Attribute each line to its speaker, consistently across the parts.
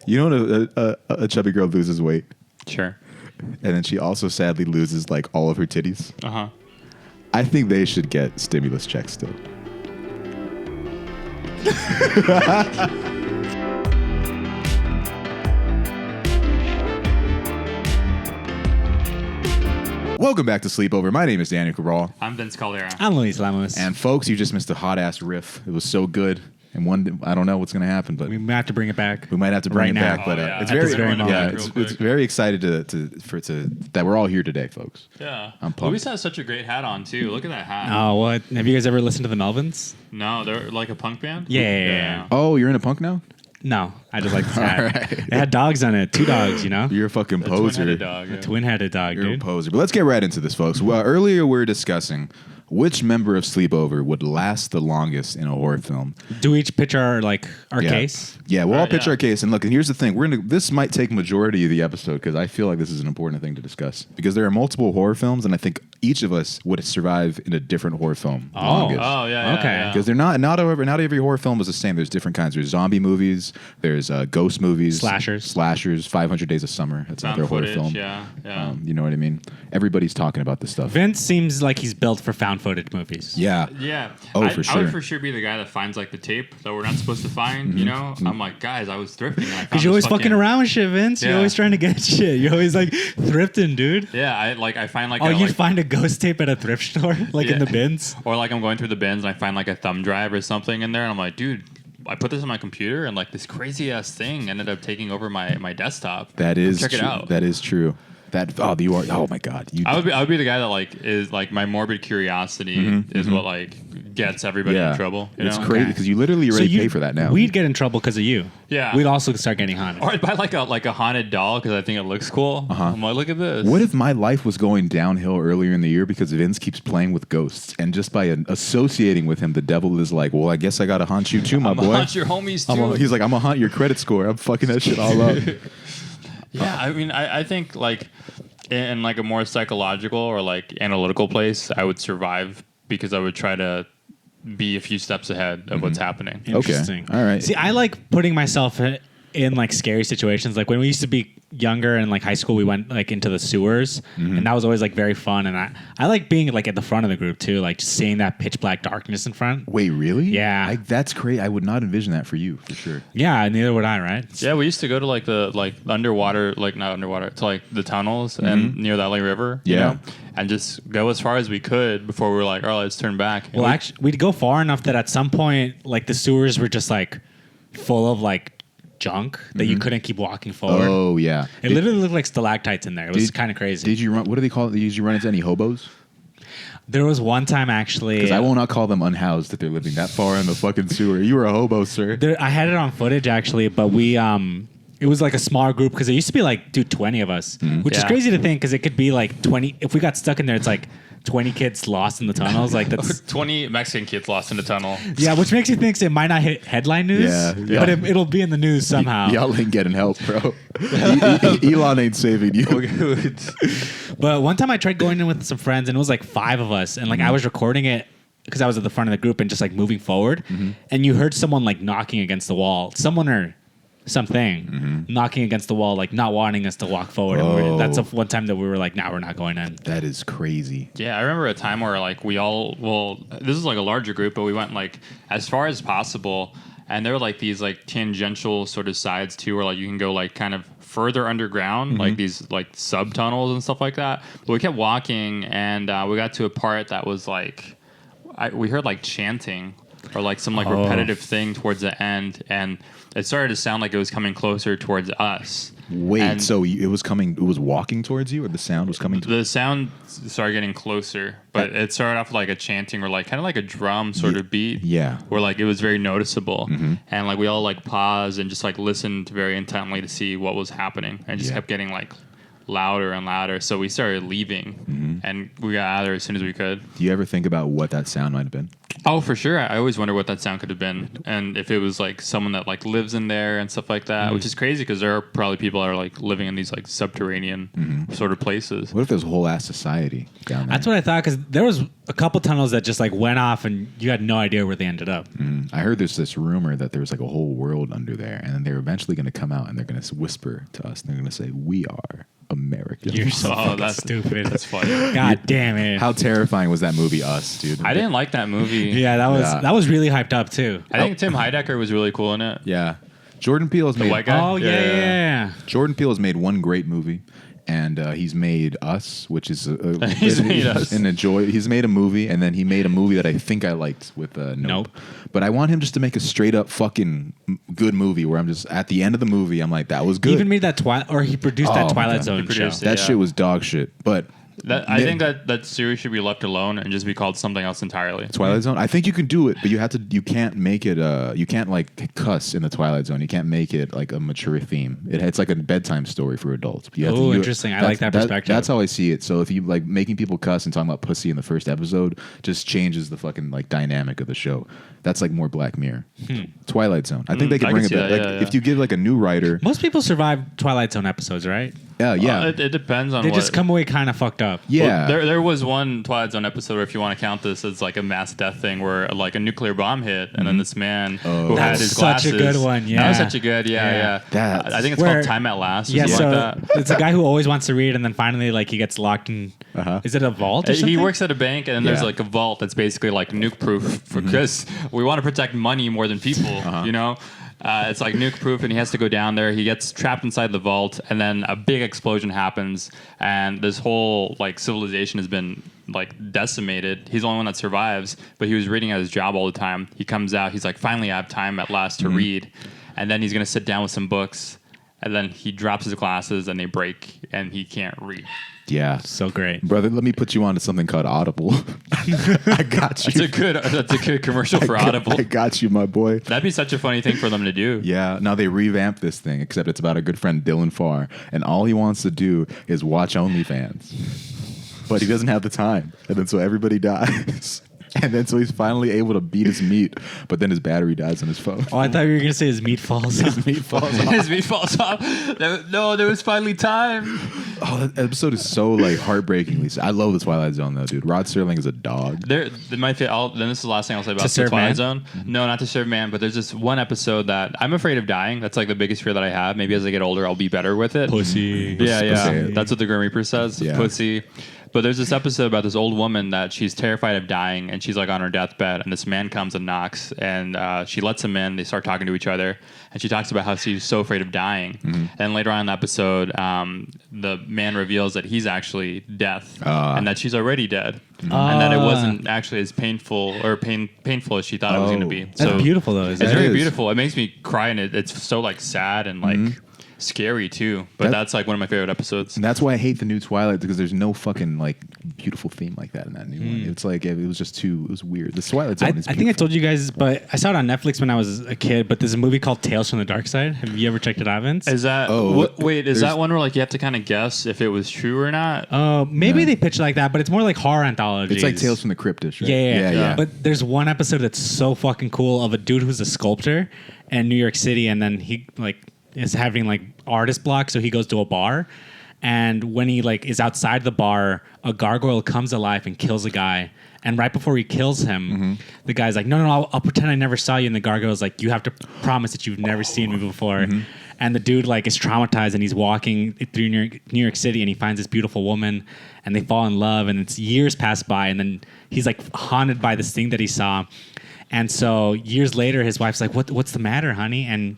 Speaker 1: You know when a chubby girl loses weight?
Speaker 2: Sure.
Speaker 1: And then she also sadly loses like all of her titties.
Speaker 2: Uh-huh.
Speaker 1: I think they should get stimulus checks still. Welcome back to Sleepover. My name is Daniel Cabral.
Speaker 2: I'm Vince Caldera.
Speaker 3: I'm Luis Lamos.
Speaker 1: And folks, you just missed a hot-ass riff. It was so good. And I don't know what's going to happen, but
Speaker 3: we might have to bring it back.
Speaker 1: We might have to bring
Speaker 3: right
Speaker 1: it
Speaker 3: now.
Speaker 1: back, but
Speaker 2: yeah.
Speaker 1: it's
Speaker 2: At
Speaker 1: very,
Speaker 2: this very moment.
Speaker 1: it's very excited that we're all here today, folks.
Speaker 2: Yeah.
Speaker 1: I'm pumped.
Speaker 2: Luis has such a great hat on, too. Look at that hat.
Speaker 3: Oh, what? Have you guys ever listened to the Melvins?
Speaker 2: No, they're like a punk band?
Speaker 3: Yeah.
Speaker 1: Oh, you're in a punk now?
Speaker 3: No, I just like this hat.
Speaker 1: Right.
Speaker 3: It had dogs on it. 2 dogs, you know?
Speaker 1: You're a fucking
Speaker 2: A
Speaker 1: poser.
Speaker 2: twin-headed dog.
Speaker 3: A twin-headed dog,
Speaker 1: You're a
Speaker 3: dude.
Speaker 1: poser. But let's get right into this, folks. Well, earlier we were discussing which member of Sleepover would last the longest in a horror film.
Speaker 3: Do we each pitch our
Speaker 1: Yeah.
Speaker 3: case?
Speaker 1: Yeah, we'll all pitch
Speaker 2: yeah.
Speaker 1: our case. And look, and here's the thing. This might take majority of the episode because I feel like this is an important thing to discuss. Because there are multiple horror films, and I think each of us would survive in a different horror film.
Speaker 3: Oh.
Speaker 1: longest.
Speaker 2: Oh, yeah.
Speaker 3: Okay.
Speaker 2: Yeah.
Speaker 1: Because they're not every horror film is the same. There's different kinds. There's zombie movies. There's ghost movies.
Speaker 3: Slashers.
Speaker 1: 500 Days of Summer. That's
Speaker 2: Found
Speaker 1: another horror
Speaker 2: footage,
Speaker 1: film.
Speaker 2: yeah.
Speaker 1: You know what I mean? Everybody's talking about this stuff.
Speaker 3: Vince seems like he's built for found footage movies.
Speaker 1: Yeah.
Speaker 2: Yeah.
Speaker 1: Oh, for
Speaker 2: I
Speaker 1: sure.
Speaker 2: would for sure be the guy that finds like the tape that we're not supposed to find, you know? I'm like, guys, I was thrifting. And I found
Speaker 3: Because you're
Speaker 2: this
Speaker 3: always fucking around with shit, Vince. You're
Speaker 2: Yeah.
Speaker 3: always trying to get shit. You're always like thrifting, dude.
Speaker 2: Yeah, I find like
Speaker 3: Oh,
Speaker 2: a,
Speaker 3: you'd
Speaker 2: like,
Speaker 3: find a ghost tape at a thrift store, like in
Speaker 2: Yeah.
Speaker 3: the bins.
Speaker 2: or like I'm going through the bins and I find like a thumb drive or something in there, and I'm like, dude, I put this on my computer and like this crazy ass thing ended up taking over my desktop.
Speaker 1: That is
Speaker 2: Check it
Speaker 1: true.
Speaker 2: out.
Speaker 1: That is true. Oh my God.
Speaker 2: I would be the guy that like is like my morbid curiosity is what like gets everybody in trouble. You
Speaker 1: It's
Speaker 2: know?
Speaker 1: crazy because you literally already pay for that now.
Speaker 3: We'd get in trouble because of you.
Speaker 2: Yeah.
Speaker 3: We'd also start getting haunted.
Speaker 2: Or I'd buy like a haunted doll because I think it looks cool. I'm like, look at this.
Speaker 1: What if my life was going downhill earlier in the year because Vince keeps playing with ghosts, and just by associating with him, the devil is like, well, I guess I got to haunt you too, my
Speaker 2: I'm
Speaker 1: boy.
Speaker 2: gonna hunt your homies too.
Speaker 1: He's like, I'm going to haunt your credit score. I'm fucking that shit all up.
Speaker 2: Yeah, I mean, I think like in like a more psychological or like analytical place, I would survive because I would try to be a few steps ahead of what's happening.
Speaker 3: Interesting.
Speaker 1: All right.
Speaker 3: See, I like putting myself in like scary situations. Like when we used to be younger and like high school, we went like into the sewers, and that was always like very fun. And I like being like at the front of the group too, like just seeing that pitch black darkness in front.
Speaker 1: Wait, really?
Speaker 3: Yeah.
Speaker 1: That's crazy. I would not envision that for you, for sure.
Speaker 3: Yeah, neither would I, right?
Speaker 2: Yeah, we used to go to like the underwater, like not underwater, to like the tunnels and near the LA River, you know, and just go as far as we could before we were like, oh, let's turn back. And
Speaker 3: Well, actually, we'd go far enough that at some point, like the sewers were just like full of like junk that you couldn't keep walking forward.
Speaker 1: Oh, yeah.
Speaker 3: It literally looked like stalactites in there. It was kind of crazy.
Speaker 1: Did you run? What do they call it? Did you run into any hobos?
Speaker 3: There was one time actually.
Speaker 1: Because I will not call them unhoused if they're living that far in the fucking sewer. You were a hobo, sir.
Speaker 3: I had it on footage actually, but we it was like a small group because there used to be like 20 of us, which is
Speaker 2: Yeah.
Speaker 3: crazy to think because it could be like 20. If we got stuck in there, it's like 20 kids lost in the tunnels. Like that's
Speaker 2: 20 Mexican kids lost in a tunnel.
Speaker 3: yeah, which makes you think it might not hit headline news,
Speaker 1: Yeah.
Speaker 3: but it'll be in the news somehow.
Speaker 1: Y'all ain't getting help, bro. Elon ain't saving you.
Speaker 3: But one time I tried going in with some friends and it was like 5 of us, and like I was recording it because I was at the front of the group and just like moving forward, and you heard someone like knocking against the wall, someone or something knocking against the wall, like not wanting us to walk forward. And that's one time that we were like, nah, we're not going in.
Speaker 1: That is crazy.
Speaker 2: Yeah, I remember a time where like this is like a larger group, but we went like as far as possible, and there were like these like tangential sort of sides too, where like you can go like kind of further underground, like these like sub tunnels and stuff like that. But we kept walking, and we got to a part that was like we heard like chanting or like some like repetitive thing towards the end, and it started to sound like it was coming closer towards us.
Speaker 1: Wait,
Speaker 2: And
Speaker 1: so it was coming? It was walking towards you, or the sound was coming?
Speaker 2: The sound started getting closer, but it started off like a chanting or like kind of like a drum sort of beat.
Speaker 1: Yeah.
Speaker 2: Where like it was very noticeable, and like we all like paused and just like listened very intently to see what was happening, and just kept getting like louder and louder. So we started leaving, and we got out of there as soon as we could.
Speaker 1: Do you ever think about what that sound might have been?
Speaker 2: Oh, for sure. I always wonder what that sound could have been, and if it was like someone that like lives in there and stuff like that, which is crazy because there are probably people that are like living in these like subterranean sort of places.
Speaker 1: What if there's a whole ass society down there?
Speaker 3: That's what I thought, because there was a couple tunnels that just like went off and you had no idea where they ended up.
Speaker 1: I heard there's this rumor that there was like a whole world under there, and then they're eventually going to come out and they're going to whisper to us. And they're going to say, "We are America."
Speaker 3: You're so fucking
Speaker 2: that's
Speaker 3: stupid.
Speaker 2: That's funny.
Speaker 3: God damn it.
Speaker 1: How terrifying was that movie, Us, dude?
Speaker 2: I didn't like that movie.
Speaker 3: Yeah, that was really hyped up too.
Speaker 2: I think Tim Heidecker was really cool in it.
Speaker 1: Yeah, Jordan Peele has
Speaker 2: The
Speaker 1: made.
Speaker 2: white guy.
Speaker 3: Oh yeah.
Speaker 1: Jordan Peele has made one great movie, and he's made Us, which is
Speaker 2: He's made Us.
Speaker 1: and enjoy. He's made a movie, and then he made a movie that I think I liked with Nope. But I want him just to make a straight up fucking good movie where I'm just at the end of the movie, I'm like, that was good.
Speaker 3: He even made that he produced
Speaker 1: Oh,
Speaker 3: that
Speaker 1: my
Speaker 3: Twilight
Speaker 1: God.
Speaker 3: Zone
Speaker 2: He produced
Speaker 3: show.
Speaker 2: it.
Speaker 1: That
Speaker 2: Yeah.
Speaker 1: shit was dog shit. But
Speaker 2: I think that series should be left alone and just be called something else entirely.
Speaker 1: Twilight Zone, I think you can do it, but you can't make it you can't like cuss in the Twilight Zone. You can't make it like a mature theme. It's like a bedtime story for adults. You have to
Speaker 3: Oh,
Speaker 1: do it-
Speaker 3: interesting. I like that perspective.
Speaker 1: That's how I see it. So if you like making people cuss and talking about pussy in the first episode just changes the fucking like dynamic of the show. That's like more Black Mirror. Twilight Zone. I think they could
Speaker 2: I
Speaker 1: bring
Speaker 2: can
Speaker 1: it
Speaker 2: see
Speaker 1: back.
Speaker 2: that,
Speaker 1: Like
Speaker 2: yeah,
Speaker 1: if you give like a new writer,
Speaker 3: Most people survive Twilight Zone episodes, right?
Speaker 1: yeah.
Speaker 2: It depends on
Speaker 3: They
Speaker 2: what.
Speaker 3: just come away kind of fucked up.
Speaker 1: Yeah.
Speaker 2: Well, there was one Twilight Zone episode where, if you want to count this as like a mass death thing, where like a nuclear bomb hit, and then this man who had
Speaker 3: That's
Speaker 2: his
Speaker 3: such a
Speaker 2: glasses.
Speaker 3: good one,
Speaker 2: That
Speaker 3: yeah.
Speaker 2: was such a good. Yeah.
Speaker 1: That's-
Speaker 2: I think it's
Speaker 3: Where-
Speaker 2: called Time at Last. Or
Speaker 3: Yeah,
Speaker 2: something
Speaker 3: so
Speaker 2: like that.
Speaker 3: it's a guy who always wants to read, and then finally, like, he gets locked in. Is it a vault or something?
Speaker 2: He works at a bank, and then there's
Speaker 1: Yeah.
Speaker 2: like a vault that's basically like nuke proof because we want to protect money more than people. You know, it's like nuke proof, and he has to go down there. He gets trapped inside the vault, and then a big explosion happens, and this whole like civilization has been like decimated. He's the only one that survives, but he was reading at his job all the time. He comes out, he's like, finally, I have time at last to read, and then he's gonna sit down with some books, and then he drops his glasses, and they break, and he can't read.
Speaker 1: Yeah.
Speaker 3: So great.
Speaker 1: Brother, let me put you on to something called Audible. I got you.
Speaker 2: That's a good commercial for Audible.
Speaker 1: I got you, my boy.
Speaker 2: That'd be such a funny thing for them to do.
Speaker 1: Yeah, now they revamped this thing, except it's about a good friend, Dylan Farr, and all he wants to do is watch OnlyFans. But he doesn't have the time. And then so everybody dies. And then so he's finally able to beat his meat, but then his battery dies on his phone.
Speaker 3: Oh, I thought you were going to say his meat falls off.
Speaker 1: His meat falls off.
Speaker 2: His meat falls off. No, there was finally time.
Speaker 1: Oh, that episode is so like heartbreakingly sad. I love the Twilight Zone though, dude. Rod Serling is a dog.
Speaker 2: Then this is the last thing I'll say about
Speaker 3: To
Speaker 2: the
Speaker 3: Serve
Speaker 2: Twilight
Speaker 3: Man?
Speaker 2: Zone. No, not To Serve Man, but there's this one episode that I'm afraid of dying. That's like the biggest fear that I have. Maybe as I get older, I'll be better with it.
Speaker 3: Pussy.
Speaker 2: Yeah.
Speaker 1: Pussy.
Speaker 2: That's what the Grim Reaper says.
Speaker 1: Yeah.
Speaker 2: Pussy. But there's this episode about this old woman that she's terrified of dying, and she's like on her deathbed, and this man comes and knocks, and she lets him in. They start talking to each other, and she talks about how she's so afraid of dying. And later on in the episode, the man reveals that he's actually death, and that she's already dead, and that it wasn't actually as painful painful as she thought it was going to be.
Speaker 3: That's beautiful, though.
Speaker 2: It's
Speaker 3: Isn't
Speaker 2: very
Speaker 3: it?
Speaker 1: is.
Speaker 2: beautiful. It makes me cry, and it's so like sad and like scary too. But that's like one of my favorite episodes.
Speaker 1: And that's why I hate the new Twilight, because there's no fucking like beautiful theme like that in that new one. It's like it was just it was weird. The Twilight Zone is
Speaker 3: I think I told you guys, but I saw it on Netflix when I was a kid. But there's a movie called Tales from the Dark Side. Have you ever checked it out, Vince?
Speaker 2: Is that wait? Is that one where like you have to kind of guess if it was true or not?
Speaker 3: Maybe they pitch it like that, but it's more like horror anthologies.
Speaker 1: It's like Tales from the Cryptish, right?
Speaker 3: Yeah. But there's one episode that's so fucking cool of a dude who's a sculptor in New York City, and then he like is having like artist block, so he goes to a bar, and when he like is outside the bar, a gargoyle comes alive and kills a guy. And right before he kills him, the guy's like, no, I'll pretend I never saw you. And the gargoyle's like, you have to promise that you've never seen me before. And the dude like is traumatized, and he's walking through New York City, and he finds this beautiful woman, and they fall in love, and it's years pass by, and then he's like haunted by this thing that he saw. And so years later, his wife's like, what's the matter, honey? And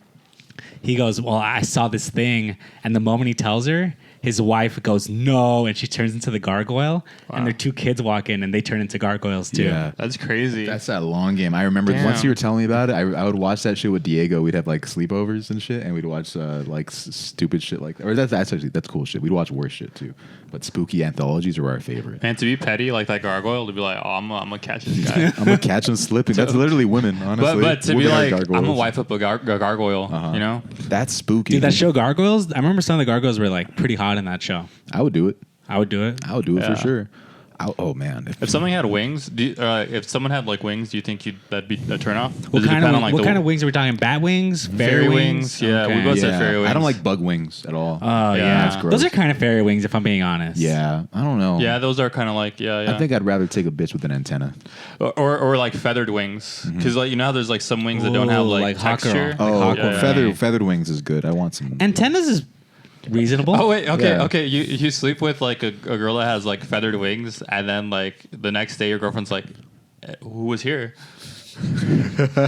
Speaker 3: he goes, well, I saw this thing. And the moment he tells her, his wife goes, no, and she turns into the gargoyle. And their two kids walk in, and they turn into gargoyles too.
Speaker 1: Yeah.
Speaker 2: That's crazy.
Speaker 1: That's that long game. I remember once you were telling me about it, I would watch that shit with Diego. We'd have like sleepovers and shit, and we'd watch like stupid shit like that. Or that's cool shit. We'd watch worse shit too. But spooky anthologies were our favorite.
Speaker 2: And to be petty like that gargoyle, to be like, oh, I'm gonna catch this guy.
Speaker 1: I'm gonna catch them slipping. That's literally women, honestly.
Speaker 2: but to be
Speaker 1: Women are
Speaker 2: like, I'm
Speaker 1: gargoyles.
Speaker 2: gonna wife up a gargoyle. You know,
Speaker 1: That's spooky.
Speaker 3: Dude, that show Gargoyles, I remember some of the gargoyles were like pretty hot in that show.
Speaker 1: I would do it.
Speaker 3: I would do it.
Speaker 1: I would do it
Speaker 2: Yeah.
Speaker 1: for sure. Oh man,
Speaker 2: If something had wings, if someone had like wings, do you think that'd be a turnoff?
Speaker 3: What kind of wings are we talking? Bat wings?
Speaker 2: Fairy wings? Yeah,
Speaker 3: Okay.
Speaker 2: we both said fairy wings.
Speaker 1: I don't like bug wings at all.
Speaker 3: Oh
Speaker 2: Yeah,
Speaker 3: yeah,
Speaker 2: that's
Speaker 1: gross.
Speaker 3: those are kind of fairy wings if I'm being honest.
Speaker 1: Yeah, I don't know.
Speaker 2: Yeah, those are kind of like
Speaker 1: I think I'd rather take a bitch with an antenna.
Speaker 2: or like feathered wings, because like how there's like some wings that don't have
Speaker 3: Ooh,
Speaker 2: like
Speaker 3: like hawk
Speaker 2: texture.
Speaker 3: girl.
Speaker 1: Oh,
Speaker 3: hawk girl.
Speaker 1: feathered wings is good. I want some.
Speaker 3: Antennas is reasonable.
Speaker 2: Oh wait, okay,
Speaker 1: Yeah.
Speaker 2: okay. You sleep with like a girl that has like feathered wings, and then like the next day your girlfriend's like, "Who was here?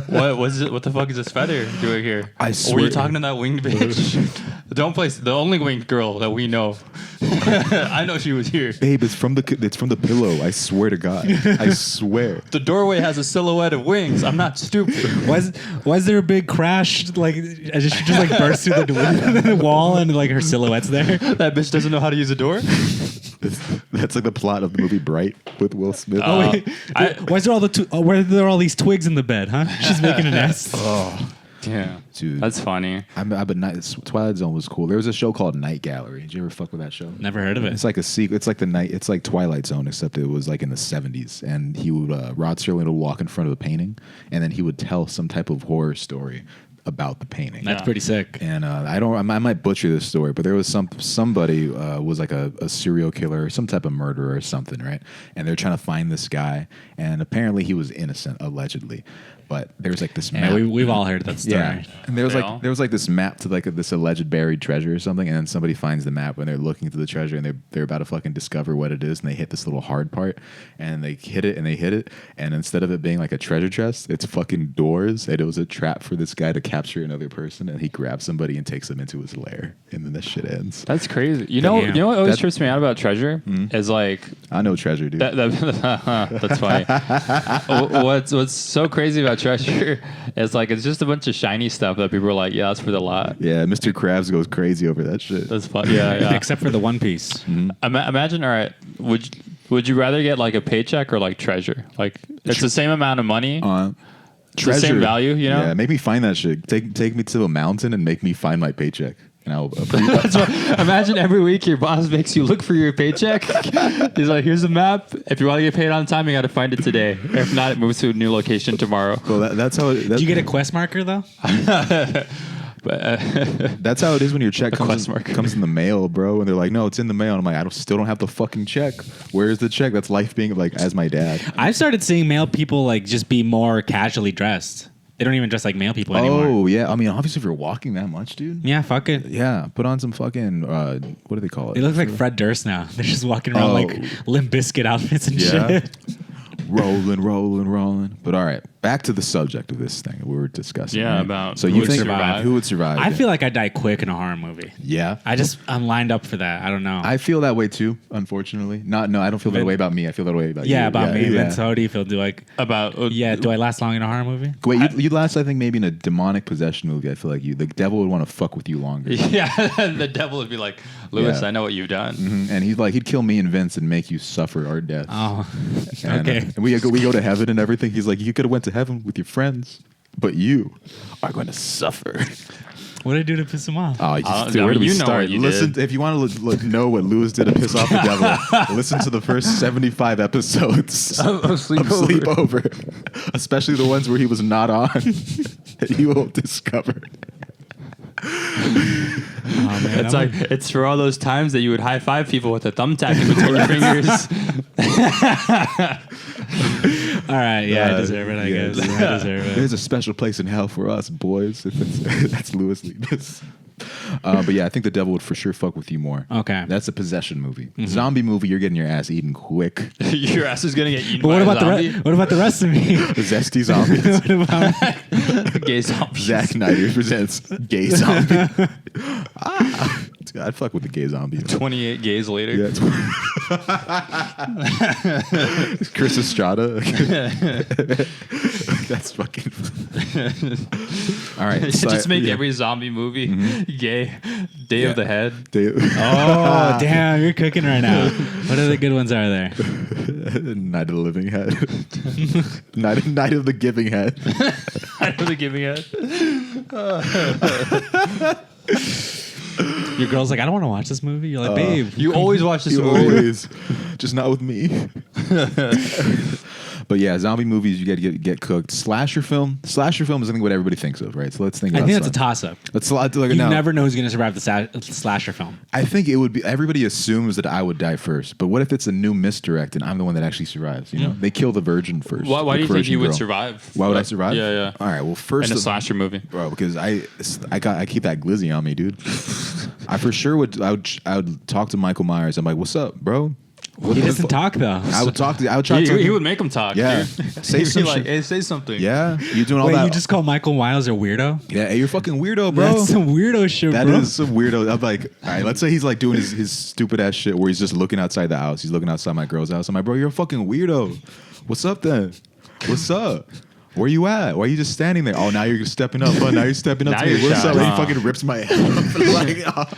Speaker 2: What was it? What the fuck is this feather doing here?
Speaker 1: I
Speaker 2: Were
Speaker 1: swear-
Speaker 2: you talking to that winged bitch? Don't place the only winged girl that we know. I know she was here.
Speaker 1: Babe, it's from the pillow. I swear to God. I swear.
Speaker 2: The doorway has a silhouette of wings. I'm not stupid.
Speaker 3: Why is there a big crash? Like, she just like burst through the wall and like her silhouette's there.
Speaker 2: That bitch doesn't know how to use a door.
Speaker 1: That's like the plot of the movie Bright with Will Smith.
Speaker 3: Oh wait, why is there why are there all these twigs in the bed? Huh? She's making a nest.
Speaker 2: Yeah,
Speaker 1: Dude.
Speaker 2: that's funny.
Speaker 1: Twilight Zone was cool. There was a show called Night Gallery. Did you ever fuck with that show?
Speaker 3: Never heard of it.
Speaker 1: It's like a sequel. It's like It's like Twilight Zone, except it was like in the 70s. And he would Rod Serling would walk in front of a painting, and then he would tell some type of horror story about the painting.
Speaker 3: That's pretty sick.
Speaker 1: And I might butcher this story, but there was somebody was like a serial killer or some type of murderer or something, right? And they're trying to find this guy, and apparently he was innocent, allegedly. But there's like this map.
Speaker 3: Yeah, we've all heard that story.
Speaker 1: Yeah, and there
Speaker 2: Yeah.
Speaker 1: was like this map to like this alleged buried treasure or something, and then somebody finds the map when they're looking through the treasure, and they're about to fucking discover what it is, and they hit this little hard part, and they hit it, and instead of it being like a treasure chest, it's fucking doors, and it was a trap for this guy to capture another person, and he grabs somebody and takes them into his lair, and then this shit ends.
Speaker 2: That's crazy. You know what always trips me out about treasure is like
Speaker 1: I know treasure, dude.
Speaker 2: that's funny. What's so crazy about treasure is like it's just a bunch of shiny stuff that people are like, yeah, that's for the lot.
Speaker 1: Yeah, Mr. Krabs goes crazy over that shit.
Speaker 2: That's fun. Yeah.
Speaker 3: Except for the One Piece.
Speaker 2: Imagine, all right, would you rather get like a paycheck or like treasure? Like it's the same amount of money. It's the same value, you know?
Speaker 1: Yeah, make me find that shit. Take me to a mountain and make me find my paycheck. And I'll
Speaker 2: That's what, imagine every week your boss makes you look for your paycheck. He's like, here's a map. If you want to get paid on time, you got to find it today. If not, it moves to a new location tomorrow.
Speaker 1: Well, that's how.
Speaker 3: Did you get a quest marker though?
Speaker 2: But,
Speaker 1: That's how it is when your check
Speaker 2: quest
Speaker 1: comes
Speaker 2: marker.
Speaker 1: comes in the mail, bro. And they're like, "No, it's in the mail." And I'm like, still don't have the fucking check. Where's the check? That's life being like as my dad.
Speaker 3: I've started seeing male people like just be more casually dressed. They don't even dress like male people anymore.
Speaker 1: Oh yeah, I mean, obviously, if you're walking that much, dude.
Speaker 3: Yeah, fuck it.
Speaker 1: Yeah, put on some fucking what do they call it?
Speaker 3: They look like Fred Durst now. They're just walking around like Limp Bizkit outfits and
Speaker 1: Yeah.
Speaker 3: shit.
Speaker 1: rolling. But all right, back to the subject of this thing that we were discussing.
Speaker 2: Yeah,
Speaker 1: right?
Speaker 2: about
Speaker 1: so
Speaker 2: who
Speaker 1: you
Speaker 2: would
Speaker 1: think
Speaker 2: survive.
Speaker 1: who would survive?
Speaker 3: I
Speaker 1: yeah.
Speaker 3: feel like I die quick in a horror movie.
Speaker 1: Yeah.
Speaker 3: I'm lined up for that. I don't know.
Speaker 1: I feel that way too, unfortunately. I don't feel that way about me. I feel that way about you.
Speaker 3: yeah, about me.
Speaker 1: Yeah.
Speaker 3: Vince, how do you feel? Do I last long in a horror movie?
Speaker 1: Wait, you'd last, I think, maybe in a demonic possession movie. I feel like the devil would want to fuck with you longer.
Speaker 2: yeah, the devil would be like, Lewis,
Speaker 1: Yeah.
Speaker 2: I know what you've done.
Speaker 1: And he'd kill me and Vince and make you suffer our deaths.
Speaker 3: Oh,
Speaker 1: And,
Speaker 3: okay.
Speaker 1: and we go to heaven and everything. He's like, you could have went to heaven with your friends, but you are going to suffer.
Speaker 3: What did I do to piss him off?
Speaker 1: Oh,
Speaker 2: no,
Speaker 1: where do we
Speaker 2: you know
Speaker 1: start?
Speaker 2: what you
Speaker 1: Listen,
Speaker 2: did.
Speaker 1: if you want to know what Lewis did to piss off the devil, listen to the first 75 episodes
Speaker 2: Of
Speaker 1: of
Speaker 2: Sleepover.
Speaker 1: Sleepover, especially the ones where he was not on. You will discover.
Speaker 3: Oh, man,
Speaker 2: It's like it's for all those times that you would high five people with a thumbtack in between your fingers.
Speaker 3: all right. Yeah, I deserve it. I guess I deserve it.
Speaker 1: There's a special place in hell for us, boys. That's Lewis Leibniz. But yeah, I think the devil would for sure fuck with you more.
Speaker 3: Okay.
Speaker 1: That's a possession movie. Zombie movie, you're getting your ass eaten quick.
Speaker 2: Your ass is gonna get eaten
Speaker 3: But
Speaker 2: by
Speaker 3: what
Speaker 2: a
Speaker 3: about
Speaker 2: zombie.
Speaker 3: what about the rest of me?
Speaker 1: Zesty zombies.
Speaker 3: What about-
Speaker 2: Gay zombies.
Speaker 1: Zack Snyder presents gay zombie. I'd fuck with the gay zombie.
Speaker 2: 28 gays later.
Speaker 1: Yeah, it's Chris Estrada. That's fucking. All right,
Speaker 2: Just make every zombie movie gay. Day of the Head.
Speaker 3: Oh, damn, you're cooking right now. What other good ones are there?
Speaker 1: Night of the Living Head. Night of the Giving Head.
Speaker 2: I know the Giving Head.
Speaker 3: Your girl's like, I don't want to watch this movie. You're like, babe,
Speaker 2: You always watch this
Speaker 1: You
Speaker 2: movie.
Speaker 1: always, just not with me. But yeah, zombie movies, you got to get cooked. Slasher film is I think what everybody thinks of, right? So let's think.
Speaker 3: I
Speaker 1: about
Speaker 3: think that's a
Speaker 1: some.
Speaker 3: toss up.
Speaker 1: Let's like
Speaker 3: You
Speaker 1: no.
Speaker 3: never know who's going to survive the slasher film.
Speaker 1: I think it would be. Everybody assumes that I would die first, but what if it's a new misdirect and I'm the one that actually survives? You know, they kill the virgin first.
Speaker 2: Why do you think
Speaker 1: virgin
Speaker 2: you would
Speaker 1: girl.
Speaker 2: survive?
Speaker 1: Why would I survive?
Speaker 2: Yeah, yeah.
Speaker 1: All right. Well, first
Speaker 2: In a slasher movie.
Speaker 1: bro, because I keep that glizzy on me, dude. I for sure would. I would talk to Michael Myers. I'm like, what's up, bro? What
Speaker 3: He
Speaker 1: the
Speaker 3: doesn't
Speaker 1: fu-"
Speaker 3: talk though.
Speaker 1: I would talk to. I would try to.
Speaker 2: He would make him talk.
Speaker 1: Yeah.
Speaker 2: Dude.
Speaker 1: Say
Speaker 2: He'd
Speaker 1: some
Speaker 2: be like,
Speaker 1: shit.
Speaker 2: hey, say something.
Speaker 1: Yeah, you doing all
Speaker 3: Wait,
Speaker 1: that?
Speaker 3: you just call Michael Myers a weirdo?
Speaker 1: Yeah, hey, you're fucking weirdo, bro.
Speaker 3: That's some weirdo shit,
Speaker 1: That
Speaker 3: bro.
Speaker 1: is some weirdo. I'm like, all right, let's say he's like doing his stupid ass shit where he's just looking outside the house. He's looking outside my girl's house. I'm like, bro, you're a fucking weirdo. What's up then? What's up? Where you at? Why are you just standing there? Oh, now you're stepping up. Now you're stepping up
Speaker 2: Now
Speaker 1: to me.
Speaker 2: you're
Speaker 1: What's
Speaker 2: shy,
Speaker 1: up? And he
Speaker 2: huh?
Speaker 1: fucking rips my head off.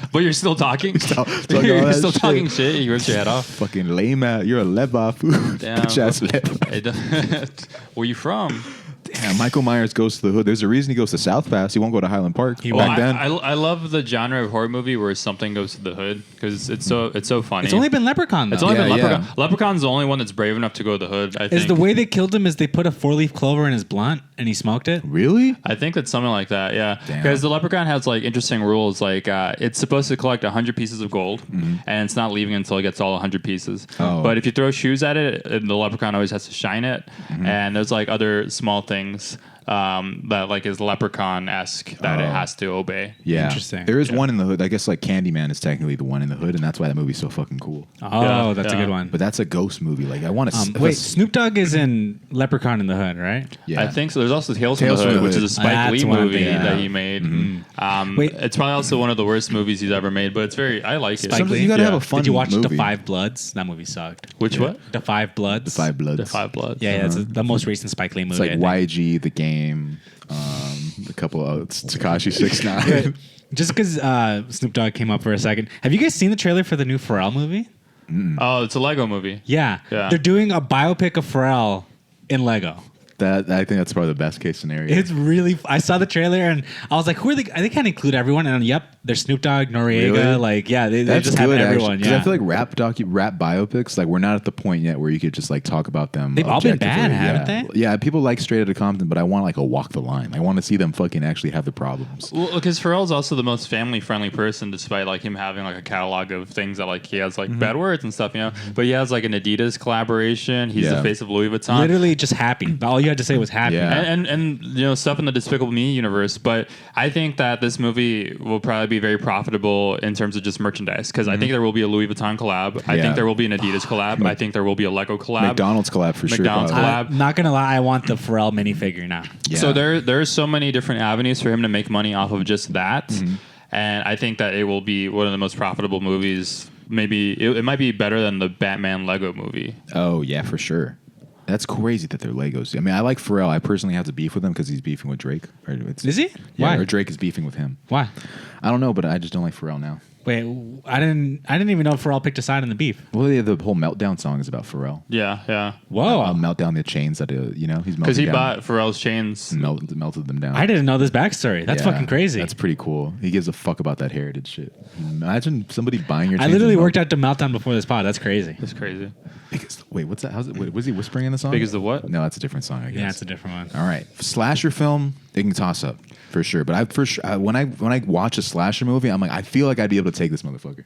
Speaker 1: Like,
Speaker 2: But you're still talking?
Speaker 1: talking all
Speaker 2: You're
Speaker 1: that
Speaker 2: still
Speaker 1: shit.
Speaker 2: talking shit. You ripped your head off.
Speaker 1: fucking lame ass. You're a leva food.
Speaker 2: Damn.
Speaker 1: Bitch ass leva.
Speaker 2: Hey, where you from?
Speaker 1: Damn, Michael Myers goes to the hood. There's a reason he goes to South Pass. He won't go to Highland Park.
Speaker 3: He
Speaker 2: Well,
Speaker 1: Back then.
Speaker 2: I love the genre of horror movie where something goes to the hood because it's so funny.
Speaker 3: It's only been Leprechaun though.
Speaker 2: It's only
Speaker 1: Yeah,
Speaker 2: been Leprechaun.
Speaker 1: yeah.
Speaker 2: Leprechaun's the only one that's brave enough to go to the hood. I
Speaker 3: Is
Speaker 2: think.
Speaker 3: the way they killed him is they put a 4-leaf clover in his blunt and he smoked it?
Speaker 1: Really?
Speaker 2: I think it's something like that, yeah.
Speaker 1: Damn.
Speaker 2: Because the leprechaun has like interesting rules. Like it's supposed to collect 100 pieces of gold, and it's not leaving until it gets all 100 pieces.
Speaker 1: Oh.
Speaker 2: But if you throw shoes at it, the leprechaun always has to shine it. And there's like other small things that like is leprechaun-esque that it has to obey.
Speaker 1: Yeah.
Speaker 3: Interesting.
Speaker 1: There is one in the hood. I guess like Candyman is technically the one in the hood, and that's why that movie's so fucking cool.
Speaker 3: Oh,
Speaker 2: Yeah,
Speaker 3: that's a
Speaker 2: yeah.
Speaker 3: good one.
Speaker 1: But that's a ghost movie. Like I want to
Speaker 3: Wait, Snoop Dogg is in Leprechaun in the Hood, right?
Speaker 1: Yeah.
Speaker 2: I think so. There's also Tales
Speaker 1: Tales
Speaker 2: from the Hood, which
Speaker 1: Hood.
Speaker 2: is a Spike
Speaker 3: That's
Speaker 2: Lee
Speaker 3: what I'm
Speaker 2: movie
Speaker 3: thinking
Speaker 2: that
Speaker 3: of.
Speaker 2: he made.
Speaker 3: Wait.
Speaker 2: It's probably also one of the worst movies he's ever made, but it's I like it.
Speaker 3: Spike
Speaker 1: Sometimes
Speaker 3: Lee?
Speaker 1: you gotta
Speaker 2: Yeah.
Speaker 1: have a fun
Speaker 3: Did you watch
Speaker 1: movie.
Speaker 3: The Five Bloods? That movie sucked.
Speaker 2: Which what?
Speaker 3: The Five Bloods.
Speaker 1: The Five Bloods.
Speaker 2: The Five Bloods.
Speaker 3: Yeah, it's the most recent Spike Lee movie.
Speaker 1: It's like
Speaker 3: I think.
Speaker 1: YG, The Game, a couple of Takashi 6ix9ine.
Speaker 3: Just because Snoop Dogg came up for a second. Have you guys seen the trailer for the new Pharrell movie?
Speaker 2: Oh, it's a Lego movie.
Speaker 3: Yeah.
Speaker 2: Yeah.
Speaker 3: They're doing a biopic of Pharrell in Lego.
Speaker 1: That I think that's probably the best case scenario.
Speaker 3: It's really. I saw the trailer and I was like, "Who are they? They can't include everyone." And yep, there's Snoop Dogg, Noriega.
Speaker 1: Really?
Speaker 3: Like, yeah, they
Speaker 1: That's
Speaker 3: just
Speaker 1: good,
Speaker 3: have
Speaker 1: actually,
Speaker 3: everyone.
Speaker 1: 'cause
Speaker 3: Yeah,
Speaker 1: I feel like rap biopics, like we're not at the point yet where you could just like talk about them.
Speaker 3: They've all been
Speaker 1: objectively.
Speaker 3: bad, haven't
Speaker 1: yeah.
Speaker 3: they?
Speaker 1: Yeah, people like Straight Outta Compton, but I want like a walk the line. I want to see them fucking actually have the problems.
Speaker 2: Well, because Pharrell's also the most family-friendly person, despite like him having like a catalog of things that like he has like bad words and stuff, you know. But he has like an Adidas collaboration. He's
Speaker 1: Yeah.
Speaker 2: the face of Louis Vuitton.
Speaker 3: literally just happy. All you had to say was happy.
Speaker 1: Yeah.
Speaker 2: And you know stuff in the Despicable Me universe, but I think that this movie will probably be very profitable in terms of just merchandise because I think there will be a Louis Vuitton collab. I
Speaker 1: Yeah.
Speaker 2: think there will be an Adidas collab. I think there will be a Lego collab.
Speaker 1: McDonald's collab for
Speaker 2: McDonald's
Speaker 1: sure.
Speaker 2: collab.
Speaker 3: I'm not gonna lie, I want the Pharrell minifigure now.
Speaker 1: Yeah.
Speaker 2: So there's so many different avenues for him to make money off of just that, and I think that it will be one of the most profitable movies. Maybe it might be better than the Batman Lego movie.
Speaker 1: Oh yeah, for sure. That's crazy that they're Legos. I mean, I like Pharrell. I personally have to beef with him because he's beefing with Drake.
Speaker 3: Is he?
Speaker 1: Yeah,
Speaker 3: Why?
Speaker 1: or Drake is beefing with him.
Speaker 3: Why?
Speaker 1: I don't know, but I just don't like Pharrell now.
Speaker 3: Wait, I didn't even know Pharrell picked a side in the beef.
Speaker 1: Well, yeah, the whole Meltdown song is about Pharrell.
Speaker 2: Yeah.
Speaker 3: Whoa,
Speaker 1: Melt down the chains that he's melting
Speaker 2: Because he
Speaker 1: down.
Speaker 2: bought Pharrell's chains.
Speaker 1: and melted them down.
Speaker 3: I didn't know this backstory. That's
Speaker 1: Yeah,
Speaker 3: fucking crazy.
Speaker 1: That's pretty cool. He gives a fuck about that heritage shit. Imagine somebody buying your.
Speaker 3: I
Speaker 1: chains
Speaker 3: literally
Speaker 1: and
Speaker 3: worked out to Meltdown before this pod. That's crazy.
Speaker 2: That's crazy.
Speaker 1: Wait, what's that? How's it? Wait, was he whispering in the song?
Speaker 2: Big as the what?
Speaker 1: No, that's a different song. I guess.
Speaker 3: Yeah, it's a different one.
Speaker 1: All right, slasher film. They can toss up for sure. But when I watch a slasher movie, I'm like, I feel like I'd be able to take this motherfucker.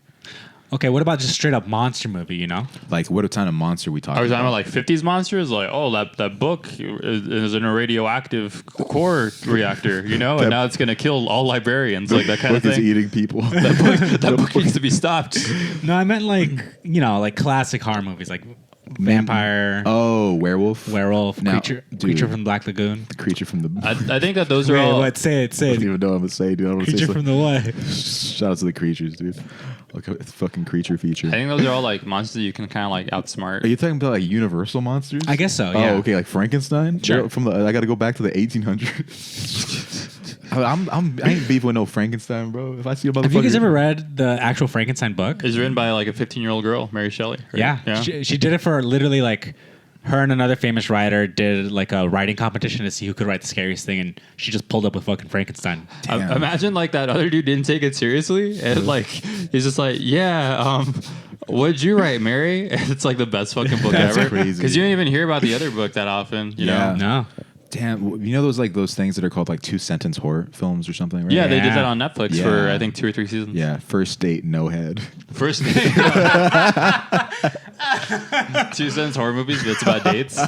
Speaker 3: Okay, what about just straight up monster movie? You know,
Speaker 1: Like, what kind of monster we talking
Speaker 2: Are we
Speaker 1: about?
Speaker 2: talking about like 50s monsters? Like, oh, that book is in a radioactive core reactor, you know, and now it's going to kill all librarians, like that kind of
Speaker 1: Book is
Speaker 2: thing.
Speaker 1: eating people.
Speaker 2: That book needs to be stopped.
Speaker 3: no, I meant like like classic horror movies, like vampire,
Speaker 1: Oh, werewolf.
Speaker 3: werewolf,
Speaker 1: Now,
Speaker 3: creature
Speaker 1: dude.
Speaker 3: from the Black Lagoon.
Speaker 1: The creature from the.
Speaker 2: I think that those are
Speaker 3: Wait,
Speaker 2: all.
Speaker 3: what? Say it.
Speaker 1: I
Speaker 3: Say
Speaker 1: don't
Speaker 3: it.
Speaker 1: even know what I'm gonna say, dude. I don't wanna say
Speaker 3: Creature from the what?
Speaker 1: Shout out to the creatures, dude. Okay, it's fucking creature feature.
Speaker 2: I think those are all like monsters you can kind of like outsmart.
Speaker 1: Are you talking about like Universal monsters?
Speaker 3: I guess so. Yeah.
Speaker 1: Oh, okay, like Frankenstein.
Speaker 3: Sure.
Speaker 1: They're From the, I got to go back to the 1800s. I ain't beefing with no Frankenstein, bro. If I see a motherfucker,
Speaker 3: Have you guys ever read the actual Frankenstein book?
Speaker 2: It's written by like a 15-year-old girl, Mary Shelley. right?
Speaker 3: Yeah. She did it for literally like her and another famous writer did like a writing competition to see who could write the scariest thing, and she just pulled up with fucking Frankenstein.
Speaker 1: Damn.
Speaker 2: Imagine like that other dude didn't take it seriously, and like he's just like, yeah, what'd you write, Mary? And it's like the best fucking book
Speaker 1: That's
Speaker 2: ever.
Speaker 1: crazy.
Speaker 2: Because you don't even hear about the other book that often. You
Speaker 1: Yeah.
Speaker 2: know?
Speaker 3: No.
Speaker 1: Damn, you know those things that are called like 2-sentence horror films or something, right?
Speaker 2: Yeah, they did
Speaker 3: Yeah.
Speaker 2: that on Netflix
Speaker 1: Yeah.
Speaker 2: for I think 2 or 3 seasons.
Speaker 1: Yeah, first date, no head.
Speaker 2: First date. 2 cents horror movies, but it's about dates.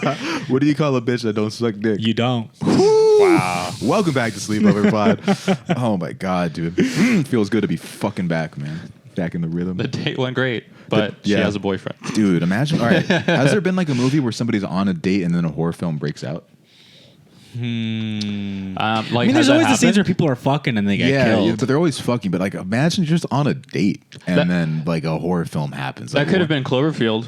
Speaker 1: What do you call a bitch that don't suck dick?
Speaker 3: You don't.
Speaker 2: Wow.
Speaker 1: Welcome back to Sleepover Pod. Oh my god, dude. Feels good to be fucking back, man. Back in the rhythm.
Speaker 2: The date went great, but she
Speaker 1: yeah.
Speaker 2: has a boyfriend.
Speaker 1: Dude, imagine. All right. Has there been like a movie where somebody's on a date and then a horror film breaks out?
Speaker 2: Like,
Speaker 3: I mean,
Speaker 2: has
Speaker 3: there's
Speaker 2: that
Speaker 3: always the scenes
Speaker 2: happened?
Speaker 3: where people are fucking and they get
Speaker 1: Yeah,
Speaker 3: killed.
Speaker 1: but they're always fucking. But like, imagine you're just on a date and
Speaker 2: That-
Speaker 1: then like a horror film happens.
Speaker 2: That
Speaker 1: Like,
Speaker 2: could have been Cloverfield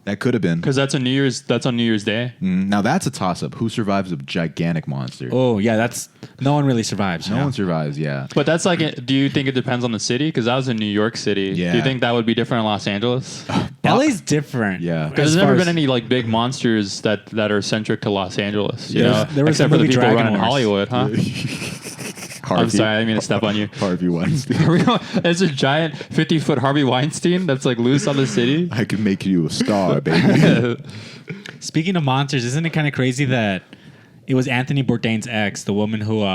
Speaker 1: That could have been.
Speaker 2: because that's on New Year's Day.
Speaker 1: Now that's a toss-up. Who survives a gigantic monster?
Speaker 3: Oh yeah, that's no one really survives.
Speaker 1: No
Speaker 3: yeah.
Speaker 1: one survives. Yeah.
Speaker 2: But that's like, do you think it depends on the city? Because I was in New York City.
Speaker 1: Yeah.
Speaker 2: Do you think that would be different in Los Angeles?
Speaker 3: LA's different.
Speaker 1: Yeah.
Speaker 2: Because
Speaker 3: As
Speaker 2: there's never
Speaker 3: far
Speaker 2: been
Speaker 3: as-
Speaker 2: any like big monsters that are centric to Los Angeles. You
Speaker 3: Yeah.
Speaker 2: know,
Speaker 3: There was
Speaker 2: except
Speaker 3: the
Speaker 2: for the
Speaker 3: movie
Speaker 2: people
Speaker 3: Dragon
Speaker 2: running
Speaker 3: Wars.
Speaker 2: Hollywood, huh? I'm sorry, I didn't mean to step on you.
Speaker 1: Harvey Weinstein.
Speaker 2: There's a giant 50-foot Harvey Weinstein that's like loose on the city.
Speaker 1: I could make you a star, baby.
Speaker 3: Speaking of monsters, isn't it kind of crazy that it was Anthony Bourdain's ex, the woman who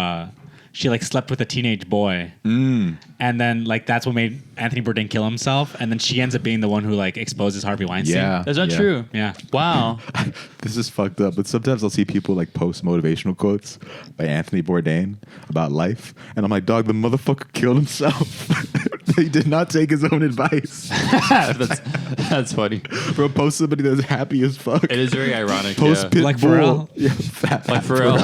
Speaker 3: she like slept with a teenage boy, and then like that's what made Anthony Bourdain kill himself, and then she ends up being the one who like exposes Harvey Weinstein.
Speaker 1: Yeah.
Speaker 2: Is that true?
Speaker 3: Yeah.
Speaker 2: Wow.
Speaker 1: This is fucked up, but sometimes I'll see people like post motivational quotes by Anthony Bourdain about life, and I'm like, dog, the motherfucker killed himself. He did not take his own advice.
Speaker 2: that's funny.
Speaker 1: Bro, post somebody that's happy as fuck.
Speaker 2: It is very ironic.
Speaker 1: Post
Speaker 2: Yeah.
Speaker 1: Pitbull.
Speaker 3: Like Pharrell?
Speaker 1: Yeah, fat,
Speaker 2: Like for real.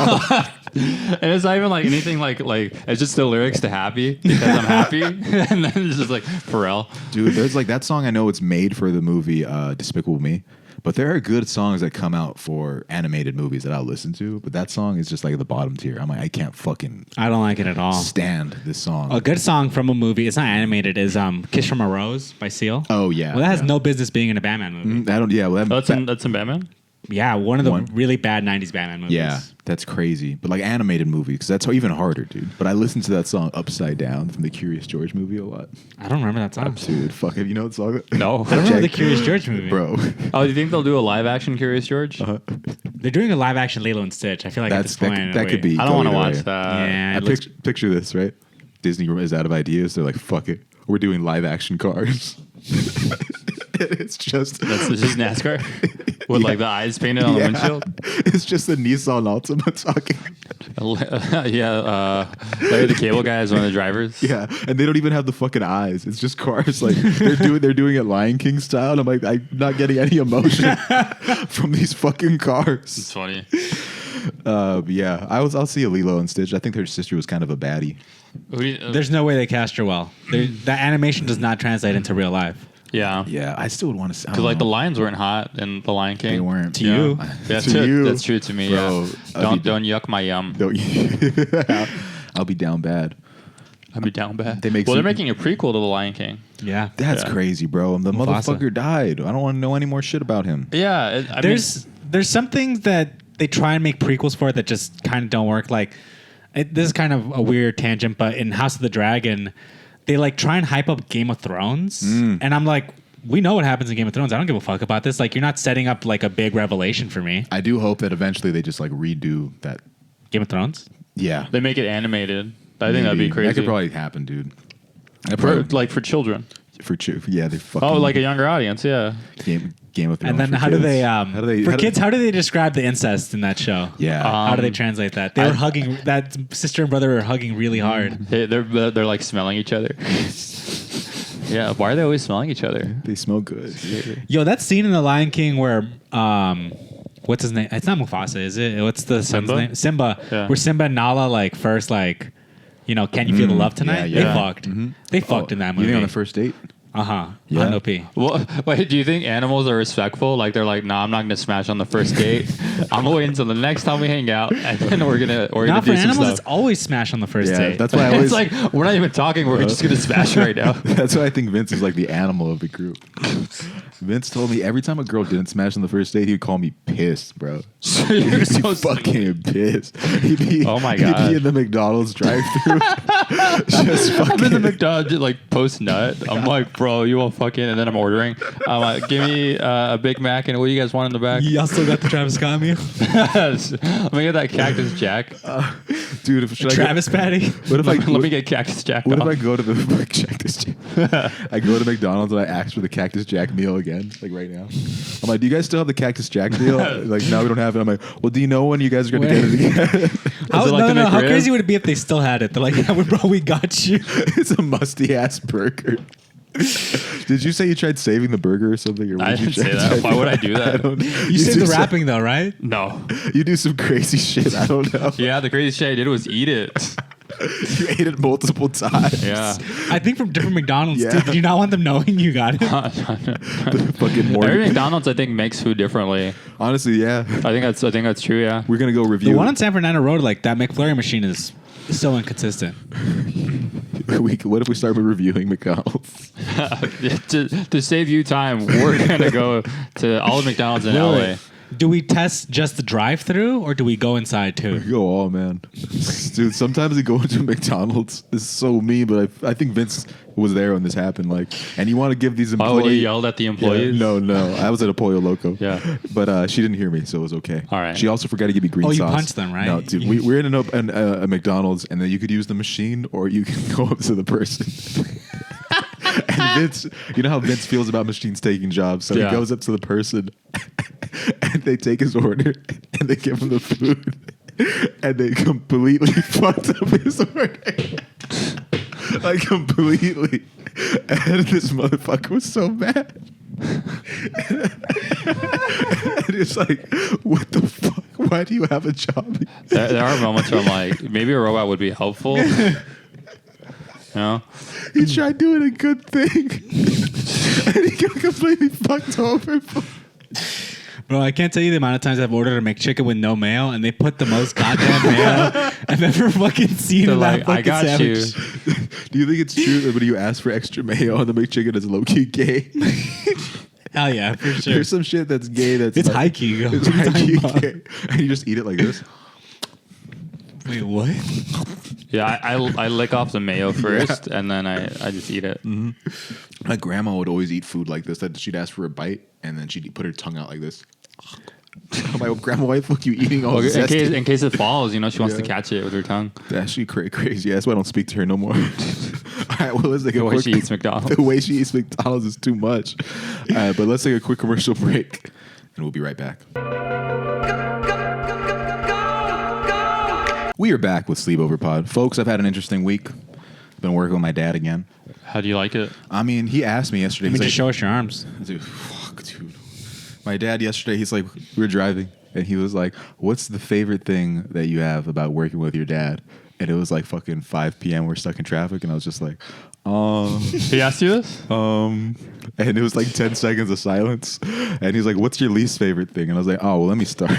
Speaker 2: And it's not even like anything like it's just the lyrics to Happy because I'm happy. And then it's just like Pharrell.
Speaker 1: Dude, there's like that song. I know it's made for the movie Despicable Me, but there are good songs that come out for animated movies that I'll listen to. But that song is just like at the bottom tier. I'm like, I can't fucking
Speaker 3: I don't like it at all.
Speaker 1: stand this song.
Speaker 3: A good song from a movie, it's not animated, is "Kiss from a Rose" by Seal.
Speaker 1: Oh yeah.
Speaker 3: Well, that has
Speaker 1: yeah.
Speaker 3: no business being in a Batman movie.
Speaker 1: I don't. Yeah. Well,
Speaker 2: Oh, that's in Batman.
Speaker 3: Yeah, one of the
Speaker 1: One?
Speaker 3: really bad '90s Batman movies.
Speaker 1: yeah, that's crazy. But like animated movies, because that's even harder, dude. But I listened to that song "Upside Down" from the Curious George movie a lot.
Speaker 3: I don't remember that song.
Speaker 1: Dude, fuck it. You know what song?
Speaker 2: No.
Speaker 3: I don't remember the
Speaker 1: Check.
Speaker 3: Curious George movie.
Speaker 1: Bro.
Speaker 2: Oh, do you think they'll do a live action Curious George?
Speaker 3: They're doing a live action Lilo and Stitch. I feel like at this point,
Speaker 1: that could be.
Speaker 2: I don't want to
Speaker 1: go either
Speaker 2: watch
Speaker 1: way.
Speaker 2: that.
Speaker 3: Yeah,
Speaker 1: I
Speaker 3: it looks-
Speaker 1: picture this, right? Disney is out of ideas. They're like, fuck it. We're doing live action cars. It's just
Speaker 2: That's just NASCAR with like the eyes painted on the windshield.
Speaker 1: It's just a Nissan Altima talking.
Speaker 2: Larry the Cable Guy is one of the drivers.
Speaker 1: Yeah, and they don't even have the fucking eyes. It's just cars. Like they're doing it Lion King style. And I'm like, I'm not getting any emotion from these fucking cars.
Speaker 2: It's funny.
Speaker 1: But yeah, I'll see a Lilo and Stitch. I think their sister was kind of a baddie.
Speaker 3: There's no way they cast her well. That animation does not translate into real life.
Speaker 2: Yeah.
Speaker 1: Yeah, I still would want to see.
Speaker 2: Because like the lions weren't hot in The Lion King.
Speaker 1: They weren't.
Speaker 3: To you.
Speaker 2: Yeah,
Speaker 1: To you.
Speaker 2: That's true to me.
Speaker 1: Bro,
Speaker 2: Yeah. Don't yuck my yum.
Speaker 1: I'll be down bad.
Speaker 2: I'd be down bad.
Speaker 1: They make
Speaker 2: they're
Speaker 1: some-
Speaker 2: making a prequel to The Lion King.
Speaker 3: Yeah.
Speaker 1: That's
Speaker 2: Yeah.
Speaker 1: crazy, bro. The
Speaker 3: Mufasa.
Speaker 1: motherfucker died. I don't want to know any more shit about him.
Speaker 2: Yeah.
Speaker 3: There's some things that they try and make prequels for that just kind of don't work. Like this is kind of a weird tangent, but in House of the Dragon, they like try and hype up Game of Thrones, and I'm like, we know what happens in Game of Thrones. I don't give a fuck about this. Like, you're not setting up like a big revelation for me.
Speaker 1: I do hope that eventually they just like redo that.
Speaker 3: Game of Thrones.
Speaker 1: Yeah,
Speaker 2: they make it animated. I think that'd be crazy.
Speaker 1: That could probably happen, dude.
Speaker 2: for children.
Speaker 1: Yeah, they fucking.
Speaker 2: Oh, like a younger audience. Yeah.
Speaker 1: Game of Thrones.
Speaker 3: And then
Speaker 1: for
Speaker 3: how do
Speaker 1: kids.
Speaker 3: they for kids? How do they describe the incest in that show?
Speaker 1: Yeah.
Speaker 3: How do they translate that? They were hugging. That sister and brother were hugging really hard.
Speaker 2: They're like smelling each other. Yeah. Why are they always smelling each other?
Speaker 1: They smell good.
Speaker 3: Yo, that scene in The Lion King where what's his name? It's not Mufasa, is it? What's the son's
Speaker 2: Simba?
Speaker 3: name? Simba.
Speaker 2: Yeah.
Speaker 3: Where Simba and Nala like first like, can you feel the love tonight?
Speaker 1: yeah.
Speaker 3: They fucked. They fucked in that movie.
Speaker 1: You think on the first date? Yeah.
Speaker 3: No pee.
Speaker 2: Well, wait, do you think animals are respectful? Like they're like, nah, I'm not gonna smash on the first date. I'm gonna wait until the next time we hang out, and then we're gonna
Speaker 3: Not
Speaker 2: do
Speaker 3: for
Speaker 2: some
Speaker 3: animals.
Speaker 2: stuff.
Speaker 3: It's always smash on the first
Speaker 1: Yeah,
Speaker 3: date.
Speaker 1: that's why I always.
Speaker 2: It's like we're not even talking. We're just gonna smash right now.
Speaker 1: That's why I think Vince is like the animal of the group. Vince told me every time a girl didn't smash on the first date, he would call me pissed, bro.
Speaker 2: You're
Speaker 1: He'd be
Speaker 2: so
Speaker 1: fucking pissed. He'd be,
Speaker 2: Oh my
Speaker 1: He'd
Speaker 2: God.
Speaker 1: be in the McDonald's drive-thru, just
Speaker 2: I'm in the
Speaker 1: fucking.
Speaker 2: McDonald's like post nut. I'm like, bro, you want fucking, and then I'm ordering. I'm like, give me a Big Mac and what do you guys want in the back?
Speaker 3: Y'all still got the Travis Scott meal?
Speaker 2: Let me get that Cactus Jack.
Speaker 1: Dude, should I
Speaker 3: Travis patty?
Speaker 1: What if I?
Speaker 2: Let me get Cactus Jack.
Speaker 1: What if
Speaker 2: off.
Speaker 1: I go to the Cactus Jack? I go to McDonald's and I ask for the Cactus Jack meal again, like right now. I'm like, do you guys still have the Cactus Jack meal? Like, no, we don't have it. I'm like, well, do you know when you guys are going to get it again?
Speaker 3: How,
Speaker 2: it like the
Speaker 3: how
Speaker 2: McRib?
Speaker 3: crazy would it be if they still had it? They're like, yeah, bro, we got you.
Speaker 1: It's a musty ass burger. Did you say you tried saving the burger or something? Or what
Speaker 2: I
Speaker 1: did you
Speaker 2: didn't say
Speaker 1: try
Speaker 2: that.
Speaker 1: to
Speaker 2: Why
Speaker 1: do?
Speaker 2: would I do that?
Speaker 3: You saved
Speaker 1: do
Speaker 3: the
Speaker 1: some-
Speaker 3: wrapping though, right?
Speaker 2: No.
Speaker 1: You do some crazy shit. I don't know.
Speaker 2: Yeah, the crazy shit I did was eat it.
Speaker 1: You ate it multiple times.
Speaker 2: Yeah.
Speaker 3: I think from different McDonald's.
Speaker 1: Yeah.
Speaker 3: Did you not want them knowing you got it?
Speaker 1: Fucking
Speaker 2: Every
Speaker 1: morning.
Speaker 2: McDonald's I think makes food differently.
Speaker 1: Honestly, yeah.
Speaker 2: I think that's true. Yeah.
Speaker 1: We're gonna go
Speaker 3: The
Speaker 1: review.
Speaker 3: one on San Fernando Road, like that McFlurry machine is so inconsistent.
Speaker 1: What if we start with reviewing McDonald's?
Speaker 2: to save you time, we're gonna go to all the McDonald's in LA.
Speaker 3: Wait. Do we test just the drive-through or do we go inside too?
Speaker 1: We go all, man. Dude, sometimes we go into McDonald's. This is so mean, but I think Vince was there when this happened. Like, and you want to give these
Speaker 2: Oh,
Speaker 1: employees.
Speaker 2: when you yelled at the employees?
Speaker 1: Yeah, no. I was at a Pollo Loco.
Speaker 2: Yeah.
Speaker 1: But she didn't hear me, so it was okay.
Speaker 2: All right.
Speaker 1: She also forgot to give me green
Speaker 3: Oh, you
Speaker 1: sauce.
Speaker 3: punched them, right?
Speaker 1: No, dude. We're in a McDonald's, and then you could use the machine, or you can go up to the person. And Vince, you know how Vince feels about machines taking jobs, so
Speaker 2: Yeah.
Speaker 1: he goes up to the person, and they take his order, and they give him the food, and they completely fucked up his order. Like, completely. And this motherfucker was so mad. And it's like, what the fuck? Why do you have a job?
Speaker 2: There are moments where I'm like, maybe a robot would be helpful. You know?
Speaker 1: He tried doing a good thing. And he got completely fucked over.
Speaker 3: Bro, I can't tell you the amount of times I've ordered a McChicken with no mayo, and they put the most goddamn mayo I've ever fucking seen
Speaker 2: They're
Speaker 3: in
Speaker 2: like,
Speaker 3: that
Speaker 2: I
Speaker 3: fucking
Speaker 2: got
Speaker 3: sandwich.
Speaker 2: you.
Speaker 1: Do you think it's true that when you ask for extra mayo on the McChicken, it's low-key gay?
Speaker 3: Hell yeah, for sure.
Speaker 1: There's some shit that's gay that's
Speaker 3: It's
Speaker 1: like,
Speaker 3: high key.
Speaker 1: It's high-key gay. And you just eat it like this.
Speaker 3: Wait, what?
Speaker 2: Yeah, I lick off the mayo first, and then I just eat it.
Speaker 1: My grandma would always eat food like this. That she'd ask for a bite, and then she'd put her tongue out like this. My grandma, why the fuck you eating all this?
Speaker 2: In case it falls, you know, she wants to
Speaker 1: Yeah.
Speaker 2: catch it with her tongue.
Speaker 1: That's actually crazy. Yeah, that's why I don't speak to her no more. All right, well, let's take
Speaker 2: The
Speaker 1: a
Speaker 2: way
Speaker 1: quick.
Speaker 2: she eats McDonald's.
Speaker 1: The way she eats McDonald's is too much. But let's take a quick commercial break, and we'll be right back. We are back with Sleepover Pod, folks. I've had an interesting week. Been working with my dad again.
Speaker 2: How do you like it?
Speaker 1: I mean, he asked me yesterday.
Speaker 3: Let me
Speaker 1: he's
Speaker 3: just
Speaker 1: like,
Speaker 3: show us your arms.
Speaker 1: Dude, fuck, dude. My dad yesterday, he's like, we were driving, and he was like, what's the favorite thing that you have about working with your dad? And it was like fucking 5 p.m. We're stuck in traffic, and I was just like,
Speaker 2: He asked you this?
Speaker 1: and it was like 10 seconds of silence. And he's like, what's your least favorite thing? And I was like, oh, well, let me start.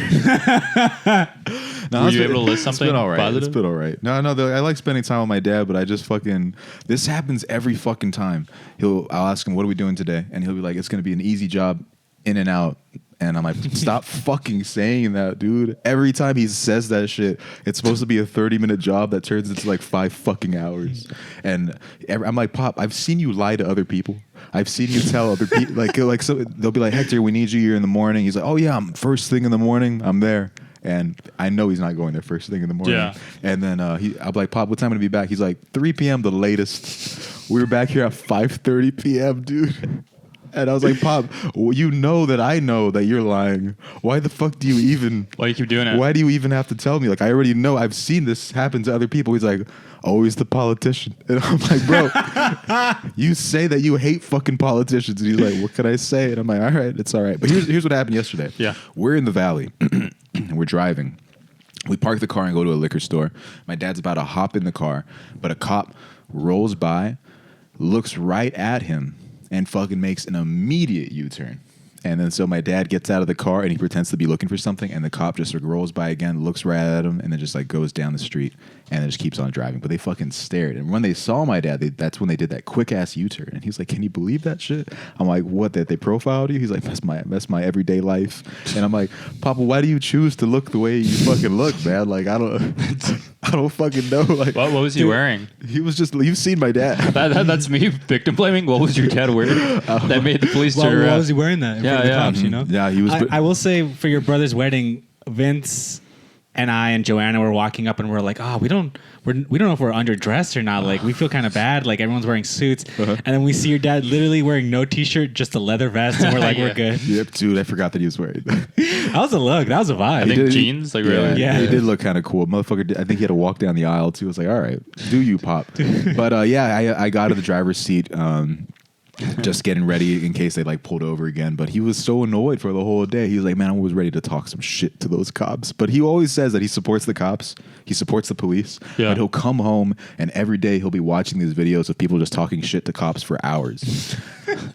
Speaker 2: Were you able to list something
Speaker 1: It's been all right.
Speaker 2: positive?
Speaker 1: It's been all right. No, I like spending time with my dad, but I just fucking, this happens every fucking time. I'll ask him, what are we doing today? And he'll be like, it's going to be an easy job, in and out. And I'm like, stop fucking saying that, dude. Every time he says that shit, it's supposed to be a 30-minute job that turns into like 5 fucking hours. And I'm like, Pop, I've seen you lie to other people. I've seen you tell other people, like so they'll be like, Hector, we need you here in the morning. He's like, oh yeah, I'm first thing in the morning, I'm there. And I know he's not going there first thing in the morning.
Speaker 2: Yeah.
Speaker 1: And then I'll be like, Pop, what time am I gonna be back? He's like, 3 p.m. the latest. We were back here at 5:30 p.m., dude. And I was like, Pop, well, you know that I know that you're lying. Why the fuck do you even...
Speaker 2: Why do you keep doing it?
Speaker 1: Why do you even have to tell me? Like, I already know. I've seen this happen to other people. He's like, always the politician. And I'm like, bro, you say that you hate fucking politicians. And he's like, what can I say? And I'm like, all right, it's all right. But here's what happened yesterday.
Speaker 2: Yeah.
Speaker 1: We're in the valley, and we're driving. We park the car and go to a liquor store. My dad's about to hop in the car, but a cop rolls by, looks right at him, and fucking makes an immediate U-turn. And then so my dad gets out of the car and he pretends to be looking for something, and the cop just like rolls by again, looks right at him, and then just like goes down the street and then just keeps on driving. But they fucking stared. And when they saw my dad, that's when they did that quick ass U-turn. And he's like, "Can you believe that shit?" I'm like, "What? That they profiled you?" He's like, "That's my everyday life." And I'm like, "Papa, why do you choose to look the way you fucking look, man? Like I don't fucking know." Like
Speaker 2: What was he wearing?
Speaker 1: He was just. You've seen my dad.
Speaker 2: That's me victim blaming. What was your dad wearing that made the police turn
Speaker 3: Why
Speaker 2: around?
Speaker 3: was he wearing that? In front of the cops, you know?
Speaker 1: Yeah, he was.
Speaker 3: I will say for your brother's wedding, Vince and I and Joanna were walking up and we're like, we don't know if we're underdressed or not. Like we feel kind of bad. Like everyone's wearing suits, and then we see your dad literally wearing no t-shirt, just a leather vest, and we're like, we're good.
Speaker 1: Yep, dude. I forgot that he was wearing that.
Speaker 3: That was a look. That was a vibe.
Speaker 2: I think jeans, like really.
Speaker 3: Yeah.
Speaker 1: He did look kind of cool. Motherfucker, I think he had to walk down the aisle too. I was like, all right, do you, Pop? But I got in the driver's seat. Just getting ready in case they like pulled over again. But he was so annoyed for the whole day. He was like, "Man, I was ready to talk some shit to those cops." But he always says that he supports the cops. He supports the police.
Speaker 2: Yeah.
Speaker 1: But he'll come home and every day he'll be watching these videos of people just talking shit to cops for hours.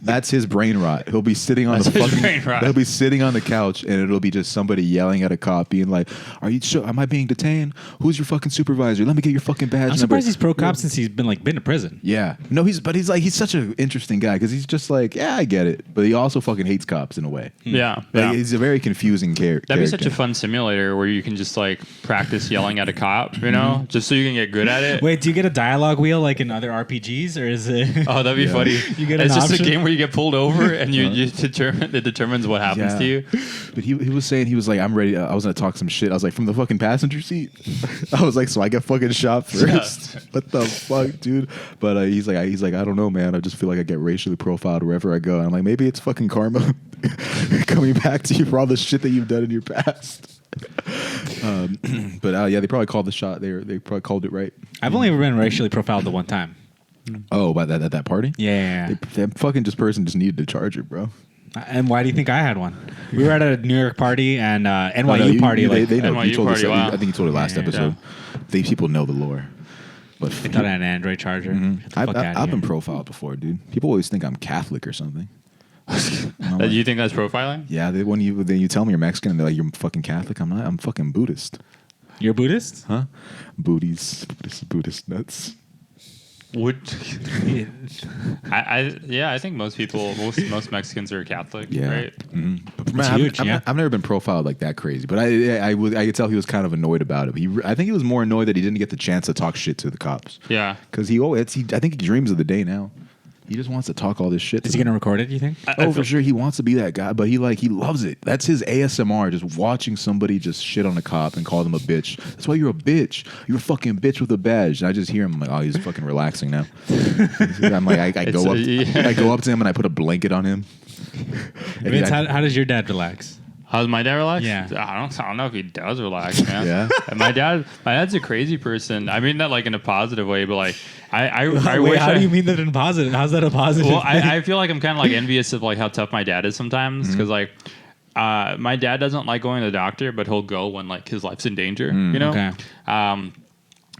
Speaker 1: That's his brain rot. He'll be sitting on he'll be sitting on the couch and it'll be just somebody yelling at a cop being like, "Are you sure? Am I being detained? Who's your fucking supervisor? Let me get your fucking badge number."
Speaker 3: I'm surprised he's pro cop since he's been to prison.
Speaker 1: Yeah. No, he's such an interesting guy because he's just like, yeah, I get it. But he also fucking hates cops in a way.
Speaker 2: Yeah.
Speaker 1: Like, he's a very confusing character.
Speaker 2: That'd be such a fun simulator where you can just like practice yelling at a cop, you know, just so you can get good at it.
Speaker 3: Wait, do you get a dialogue wheel like in other RPGs, or is it?
Speaker 2: Oh, that'd be funny.
Speaker 3: You get
Speaker 2: it's
Speaker 3: an
Speaker 2: just
Speaker 3: option?
Speaker 2: a game where you get pulled over and it determines what happens to you.
Speaker 1: But he was saying, he was like, "I'm ready. I was going to talk some shit." I was like, "From the fucking passenger seat?" I was like, "So I get fucking shot first?" What the fuck, dude? But he's like, "I don't know, man. I just feel like I get racially profiled wherever I go." And I'm like, maybe it's fucking karma coming back to you for all the shit that you've done in your past. But they probably called the shot. They probably called it right.
Speaker 3: I've only ever been racially profiled the one time.
Speaker 1: Oh, by that party?
Speaker 3: Yeah.
Speaker 1: That fucking person just needed a charger, bro.
Speaker 3: And why do you think I had one? We were at a New York party and NYU party.
Speaker 1: They know.
Speaker 2: NYU
Speaker 1: You told
Speaker 2: party,
Speaker 1: us,
Speaker 2: wow.
Speaker 1: I think you told it last episode. These people know the lore. But
Speaker 3: I thought I had an Android charger.
Speaker 1: I've been profiled before, dude. People always think I'm Catholic or something.
Speaker 2: Do you think that's profiling?
Speaker 1: Yeah, when you tell me you're Mexican and they're like, "You're fucking Catholic," I'm not. I'm fucking Buddhist.
Speaker 3: You're Buddhist?
Speaker 1: Huh? Buddhist nuts.
Speaker 2: I think most Mexicans are Catholic,
Speaker 1: Yeah.
Speaker 2: right?
Speaker 1: Mm-hmm.
Speaker 3: It's huge,
Speaker 1: I've never been profiled like that crazy, but I could tell he was kind of annoyed about it. I think he was more annoyed that he didn't get the chance to talk shit to the cops.
Speaker 2: Yeah.
Speaker 1: Because I think he dreams of the day now. He just wants to talk all this shit.
Speaker 3: Is he going to record it, you think?
Speaker 1: For sure. He wants to be that guy, but he loves it. That's his ASMR, just watching somebody just shit on a cop and call them a bitch. That's why you're a bitch. You're a fucking bitch with a badge. And I just hear him, I'm like, oh, he's fucking relaxing now. I'm like, I go up to him and I put a blanket on him.
Speaker 3: Vince, how does your dad relax?
Speaker 2: How's my dad relax?
Speaker 3: Yeah.
Speaker 2: I don't know if he does relax, man.
Speaker 1: Yeah.
Speaker 2: And my dad's a crazy person. I mean that like in a positive way, but like I
Speaker 3: Wait,
Speaker 2: wish.
Speaker 3: how do you mean that in positive? How's that a positive?
Speaker 2: Well,
Speaker 3: thing?
Speaker 2: I feel like I'm kind of like envious of like how tough my dad is sometimes because like my dad doesn't like going to the doctor, but he'll go when like his life's in danger. You know.
Speaker 3: Okay.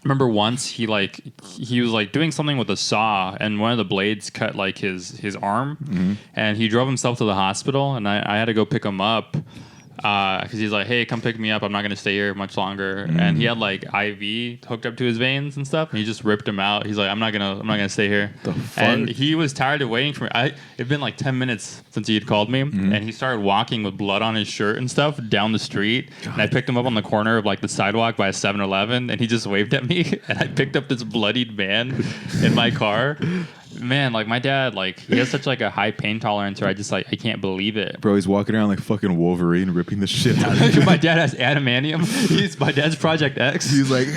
Speaker 2: Remember once he was like doing something with a saw and one of the blades cut like his arm and he drove himself to the hospital and I had to go pick him up because he's like, "Hey, come pick me up. I'm not going to stay here much longer." And he had like IV hooked up to his veins and stuff and he just ripped him out. He's like, I'm not gonna stay here.
Speaker 1: The fuck?
Speaker 2: And he was tired of waiting for me. It'd been like 10 minutes since he had called me and he started walking with blood on his shirt and stuff down the street. God. And I picked him up on the corner of like the sidewalk by a 7-Eleven and he just waved at me and I picked up this bloodied man in my car. Man, like my dad, like he has such like a high pain tolerance, or I can't believe it.
Speaker 1: Bro, he's walking around like fucking Wolverine, ripping the shit out of you.
Speaker 2: My dad has adamantium. My dad's Project X.
Speaker 1: He's like,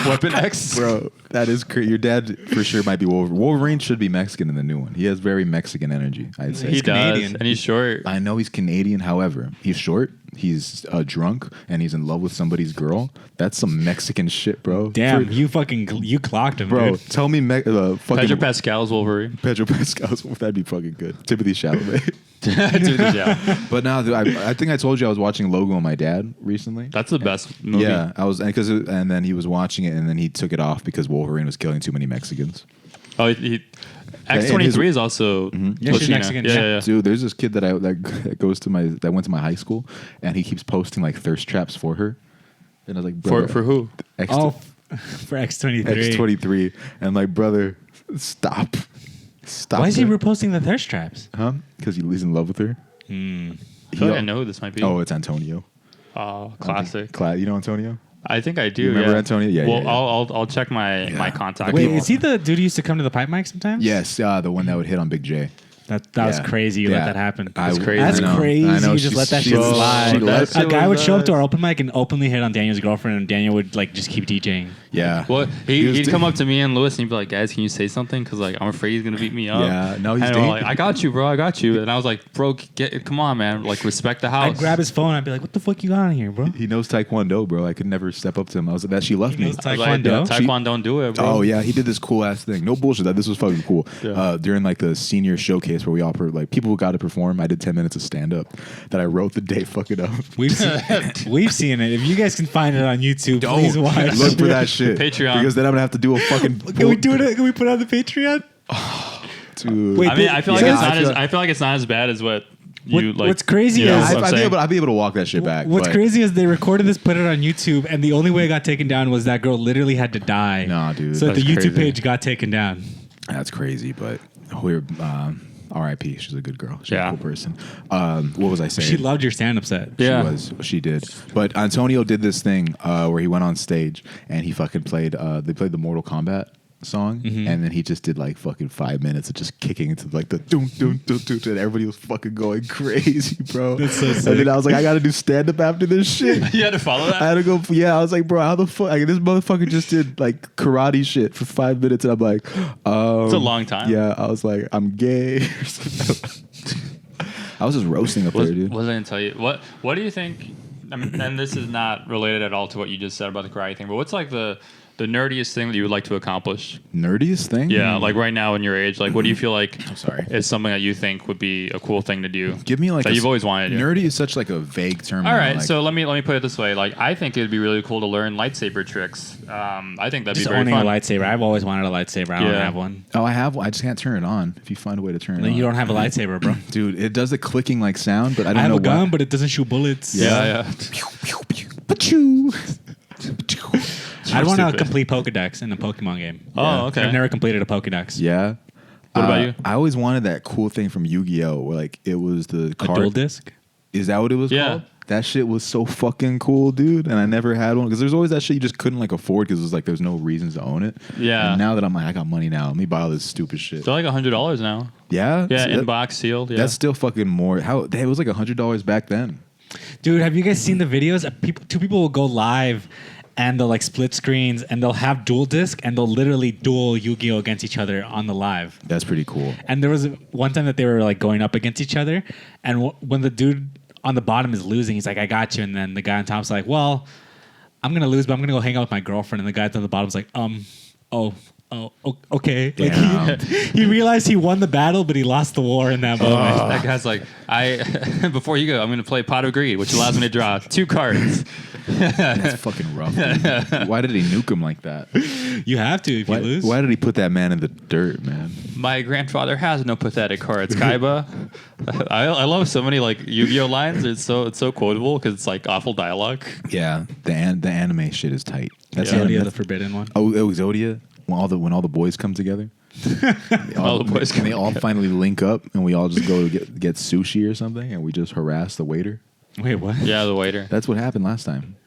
Speaker 2: Weapon X.
Speaker 1: Bro, that is crazy. Your dad for sure might be Wolverine. Wolverine should be Mexican in the new one. He has very Mexican energy, I'd say.
Speaker 2: He does,
Speaker 3: Canadian.
Speaker 2: and he's short.
Speaker 1: I know he's Canadian, however, he's short, he's drunk, and he's in love with somebody's girl. That's some Mexican shit, bro.
Speaker 3: Damn, you clocked him,
Speaker 1: bro.
Speaker 3: dude.
Speaker 1: Tell me, fucking
Speaker 2: Pedro Pascal's Wolverine.
Speaker 1: Pedro Pascal's. That'd be fucking good. Timothy Chalamet. But now, dude, I think I told you I was watching Logo and my dad recently.
Speaker 2: That's the best movie.
Speaker 1: Yeah, I was, and then he was watching it, and then he took it off because Wolverine was killing too many Mexicans.
Speaker 2: Oh, X23 is also
Speaker 3: Yeah, she's
Speaker 2: Latina.
Speaker 3: Mexican,
Speaker 2: Yeah,
Speaker 3: yeah.
Speaker 2: yeah, yeah.
Speaker 1: Dude, there's this kid that went to my high school, and he keeps posting like thirst traps for her. And I was like, brother,
Speaker 2: For who?
Speaker 3: For X23.
Speaker 1: X23, and like, brother, stop.
Speaker 3: Why is he
Speaker 1: it.
Speaker 3: reposting the thirst traps?
Speaker 1: Huh? Because he's in love with her.
Speaker 2: I feel like I know who this might be.
Speaker 1: Oh, it's Antonio.
Speaker 2: Oh, classic.
Speaker 1: You know Antonio?
Speaker 2: I think I do.
Speaker 1: You remember
Speaker 2: yeah.
Speaker 1: Antonio? Yeah,
Speaker 2: Well,
Speaker 1: yeah.
Speaker 2: I'll check my contact.
Speaker 3: Wait,
Speaker 2: people.
Speaker 3: is he the dude who used to come to the pipe mic sometimes?
Speaker 1: Yes, the one that would hit on Big J.
Speaker 3: That was
Speaker 1: Yeah.
Speaker 3: crazy. You
Speaker 1: Yeah.
Speaker 3: let that happen.
Speaker 2: That's crazy.
Speaker 3: That's
Speaker 1: I know.
Speaker 3: crazy.
Speaker 1: I know.
Speaker 3: You just let that shit slide.
Speaker 1: She let
Speaker 3: A guy would show up to
Speaker 2: our.
Speaker 3: our open mic and openly hit on Daniel's girlfriend, and Daniel would like just keep DJing.
Speaker 1: Yeah.
Speaker 2: Well,
Speaker 1: was
Speaker 2: he'd come
Speaker 1: doing-
Speaker 2: up to me and Lewis and he'd be like, "Guys, can you say something? Because like I'm afraid he's gonna beat me up."
Speaker 1: Yeah, no, he's
Speaker 2: and
Speaker 1: doing-
Speaker 2: I'm like, "I got you, bro. I got you." And I was like, "Bro, come on, man. Like respect the house."
Speaker 3: I'd grab his phone. I'd be like, "What the fuck you got on here, bro?"
Speaker 1: He knows Taekwondo, bro. I could never step up to him. I was like, that she left me.
Speaker 3: knows
Speaker 2: I was like,
Speaker 3: Taekwondo?
Speaker 2: Taekwondo don't do it, bro.
Speaker 1: Oh yeah, he did this cool ass thing. No bullshit. That this was fucking cool.
Speaker 2: Yeah.
Speaker 1: During like the senior showcase where we all like people who got to perform. I did 10 minutes of stand up that I wrote the day fucking up.
Speaker 3: We've seen it. If you guys can find it on YouTube, please watch.
Speaker 1: Look for that shit.
Speaker 2: Patreon.
Speaker 1: Because then I'm gonna have to do a fucking.
Speaker 3: Can we do it? Can we put it on the Patreon?
Speaker 1: Dude.
Speaker 3: Wait,
Speaker 2: I mean, I feel like
Speaker 1: Yeah,
Speaker 2: it's
Speaker 1: I
Speaker 2: not
Speaker 1: feel
Speaker 2: as
Speaker 1: like-
Speaker 2: I feel like it's not as bad as what you like.
Speaker 3: what's crazy
Speaker 2: you know
Speaker 3: is-
Speaker 2: what I'm saying?
Speaker 1: I'd be able to walk that shit back.
Speaker 3: What's
Speaker 1: but-
Speaker 3: crazy is they recorded this, put it on YouTube, and the only way it got taken down was that girl literally had to die.
Speaker 1: Nah, dude.
Speaker 3: So the
Speaker 2: That's
Speaker 3: YouTube
Speaker 2: crazy.
Speaker 3: page got taken down.
Speaker 1: That's crazy, but we're R.I.P. She's a good girl. She's
Speaker 2: Yeah.
Speaker 1: a cool person. What was I saying?
Speaker 3: She loved your stand-up set.
Speaker 2: Yeah.
Speaker 1: She did. But Antonio did this thing where he went on stage and he fucking played. They played the Mortal Kombat song,
Speaker 3: Mm-hmm.
Speaker 1: and then he just did like fucking 5 minutes of just kicking into like the doom doom doom doom, and everybody was fucking going crazy, bro.
Speaker 3: That's so sick.
Speaker 1: And then I was like, I got to do stand up after this shit.
Speaker 2: You had to follow that.
Speaker 1: I had to go. Yeah, I was like, bro, how the fuck? Like, this motherfucker just did like karate shit for 5 minutes, and I'm like,
Speaker 2: It's a long time.
Speaker 1: Yeah, I was like, I'm gay. I was just roasting up there, dude.
Speaker 2: Was I gonna tell you what do you think? I mean, and this is not related at all to what you just said about the karate thing, but what's like the nerdiest thing that you would like to accomplish?
Speaker 1: Nerdiest thing?
Speaker 2: Yeah, like right now in your age, like what do you feel like
Speaker 1: I'm sorry.
Speaker 2: is something that you think would be a cool thing to do?
Speaker 1: Give me like
Speaker 2: that you've always wanted to do.
Speaker 1: Nerdy is such like a vague term.
Speaker 2: All
Speaker 1: now,
Speaker 2: right,
Speaker 1: like,
Speaker 2: so let me put it this way. Like, I think it'd be really cool to learn lightsaber tricks. I think that'd
Speaker 3: Just
Speaker 2: be very
Speaker 3: owning
Speaker 2: fun.
Speaker 3: a lightsaber. I've always wanted a lightsaber. I don't
Speaker 2: Yeah.
Speaker 3: have one.
Speaker 1: oh, I have. I just can't turn it on. If you find a way to turn it on,
Speaker 3: You don't have a lightsaber, bro.
Speaker 1: dude. It does the clicking like sound, but I don't
Speaker 3: I have
Speaker 1: know
Speaker 3: a gun,
Speaker 1: why.
Speaker 3: but it doesn't shoot bullets.
Speaker 2: yeah.
Speaker 1: Pachoo.
Speaker 3: I'd want a
Speaker 2: Stupid.
Speaker 3: complete Pokedex in a Pokemon game.
Speaker 2: Oh, okay.
Speaker 3: I've never completed a Pokedex.
Speaker 1: Yeah.
Speaker 2: What about you?
Speaker 1: I always wanted that cool thing from Yu-Gi-Oh! Where like it was the
Speaker 3: A
Speaker 1: card.
Speaker 3: dual disc?
Speaker 1: Is that what it was
Speaker 2: Yeah.
Speaker 1: called? That shit was so fucking cool, dude. And I never had one because there's always that shit you just couldn't like afford because it was like there's no reasons to own it.
Speaker 2: Yeah.
Speaker 1: And now that I'm like, I got money now. Let me buy all this stupid shit.
Speaker 2: They're like $100 now.
Speaker 1: Yeah.
Speaker 2: Yeah,
Speaker 1: So
Speaker 2: in
Speaker 1: that-
Speaker 2: box sealed. Yeah.
Speaker 1: That's still fucking more. How it was like $100 back then.
Speaker 3: Dude, have you guys seen the videos? Two people will go live and they'll like split screens and they'll have dual disc and they'll literally duel Yu-Gi-Oh against each other on the live.
Speaker 1: That's pretty cool.
Speaker 3: And there was one time that they were like going up against each other, and when the dude on the bottom is losing, he's like, "I got you," and then the guy on top's like, "Well, I'm gonna lose, but I'm gonna go hang out with my girlfriend." And the guy on the bottom's like, okay." Like
Speaker 1: Damn.
Speaker 3: he realized he won the battle, but he lost the war in that moment.
Speaker 2: That guy's like, before you go, I'm going to play Pot of Greed, which allows me to draw 2 cards.
Speaker 1: That's fucking rough. Dude. Why did he nuke him like that?
Speaker 3: You have to if you lose.
Speaker 1: Why did he put that man in the dirt, man?
Speaker 2: My grandfather has no pathetic cards, Kaiba. I love so many like Yu-Gi-Oh lines. It's so quotable because it's like awful dialogue.
Speaker 1: Yeah, the anime shit is tight. That's
Speaker 2: Yeah.
Speaker 1: the
Speaker 3: Zodia,
Speaker 1: anime.
Speaker 3: the forbidden one.
Speaker 1: Oh, Zodia. When all the boys come together.
Speaker 2: All the boys
Speaker 1: and
Speaker 2: come
Speaker 1: they all finally link up, and we all just go to get sushi or something, and we just harass the waiter.
Speaker 3: Wait, what?
Speaker 2: Yeah, the waiter.
Speaker 1: That's what happened last time.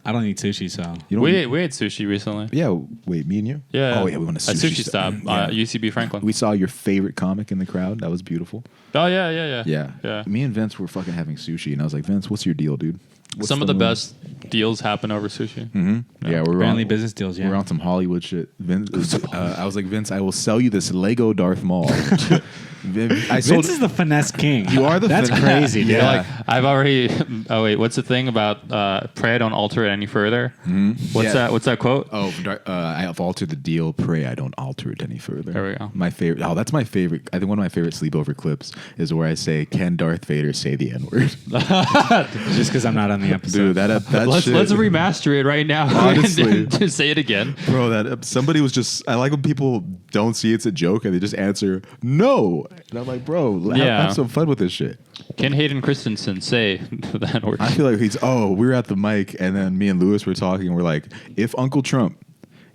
Speaker 3: I don't eat sushi, so
Speaker 1: You don't.
Speaker 2: We ate sushi recently.
Speaker 1: Yeah. Wait, me and you.
Speaker 2: Yeah.
Speaker 1: Oh yeah, we went to
Speaker 2: a sushi stop.
Speaker 1: Yeah.
Speaker 2: UCB Franklin.
Speaker 1: We saw your favorite comic in the crowd. That was beautiful.
Speaker 2: Oh yeah.
Speaker 1: Yeah. Me and Vince were fucking having sushi, and I was like, Vince, what's your deal, dude? What's
Speaker 2: Some of the
Speaker 1: move?"
Speaker 2: best deals happen over sushi.
Speaker 1: Mm-hmm. Yeah, we're
Speaker 3: apparently
Speaker 1: on,
Speaker 3: business deals. Yeah.
Speaker 1: We're on some Hollywood shit. Vince, I was like, Vince, I will sell you this Lego Darth Maul.
Speaker 3: Vince is the finesse king.
Speaker 1: You are the
Speaker 3: That's crazy, dude.
Speaker 2: You're
Speaker 1: Yeah.
Speaker 2: like, I've already. Oh wait, what's the thing about pray? Don't alter it any further. What's
Speaker 1: Yeah.
Speaker 2: that? What's that quote?
Speaker 1: I have altered the deal. Pray I don't alter it any further.
Speaker 2: There we go.
Speaker 1: My favorite. Oh, that's my favorite. I think one of my favorite sleepover clips is where I say, "Can Darth Vader say the N word?"
Speaker 3: Just because I'm not on the episode.
Speaker 1: Dude, that shit.
Speaker 2: Let's remaster it right now.
Speaker 1: Honestly.
Speaker 2: and say it again.
Speaker 1: Bro, that somebody was just. I like when people don't see it's a joke and they just answer no, and I'm like, bro, have some fun with this shit.
Speaker 2: Can Hayden Christensen say that word?
Speaker 1: I feel like we were at the mic and then me and Lewis were talking and we're like, if Uncle Trump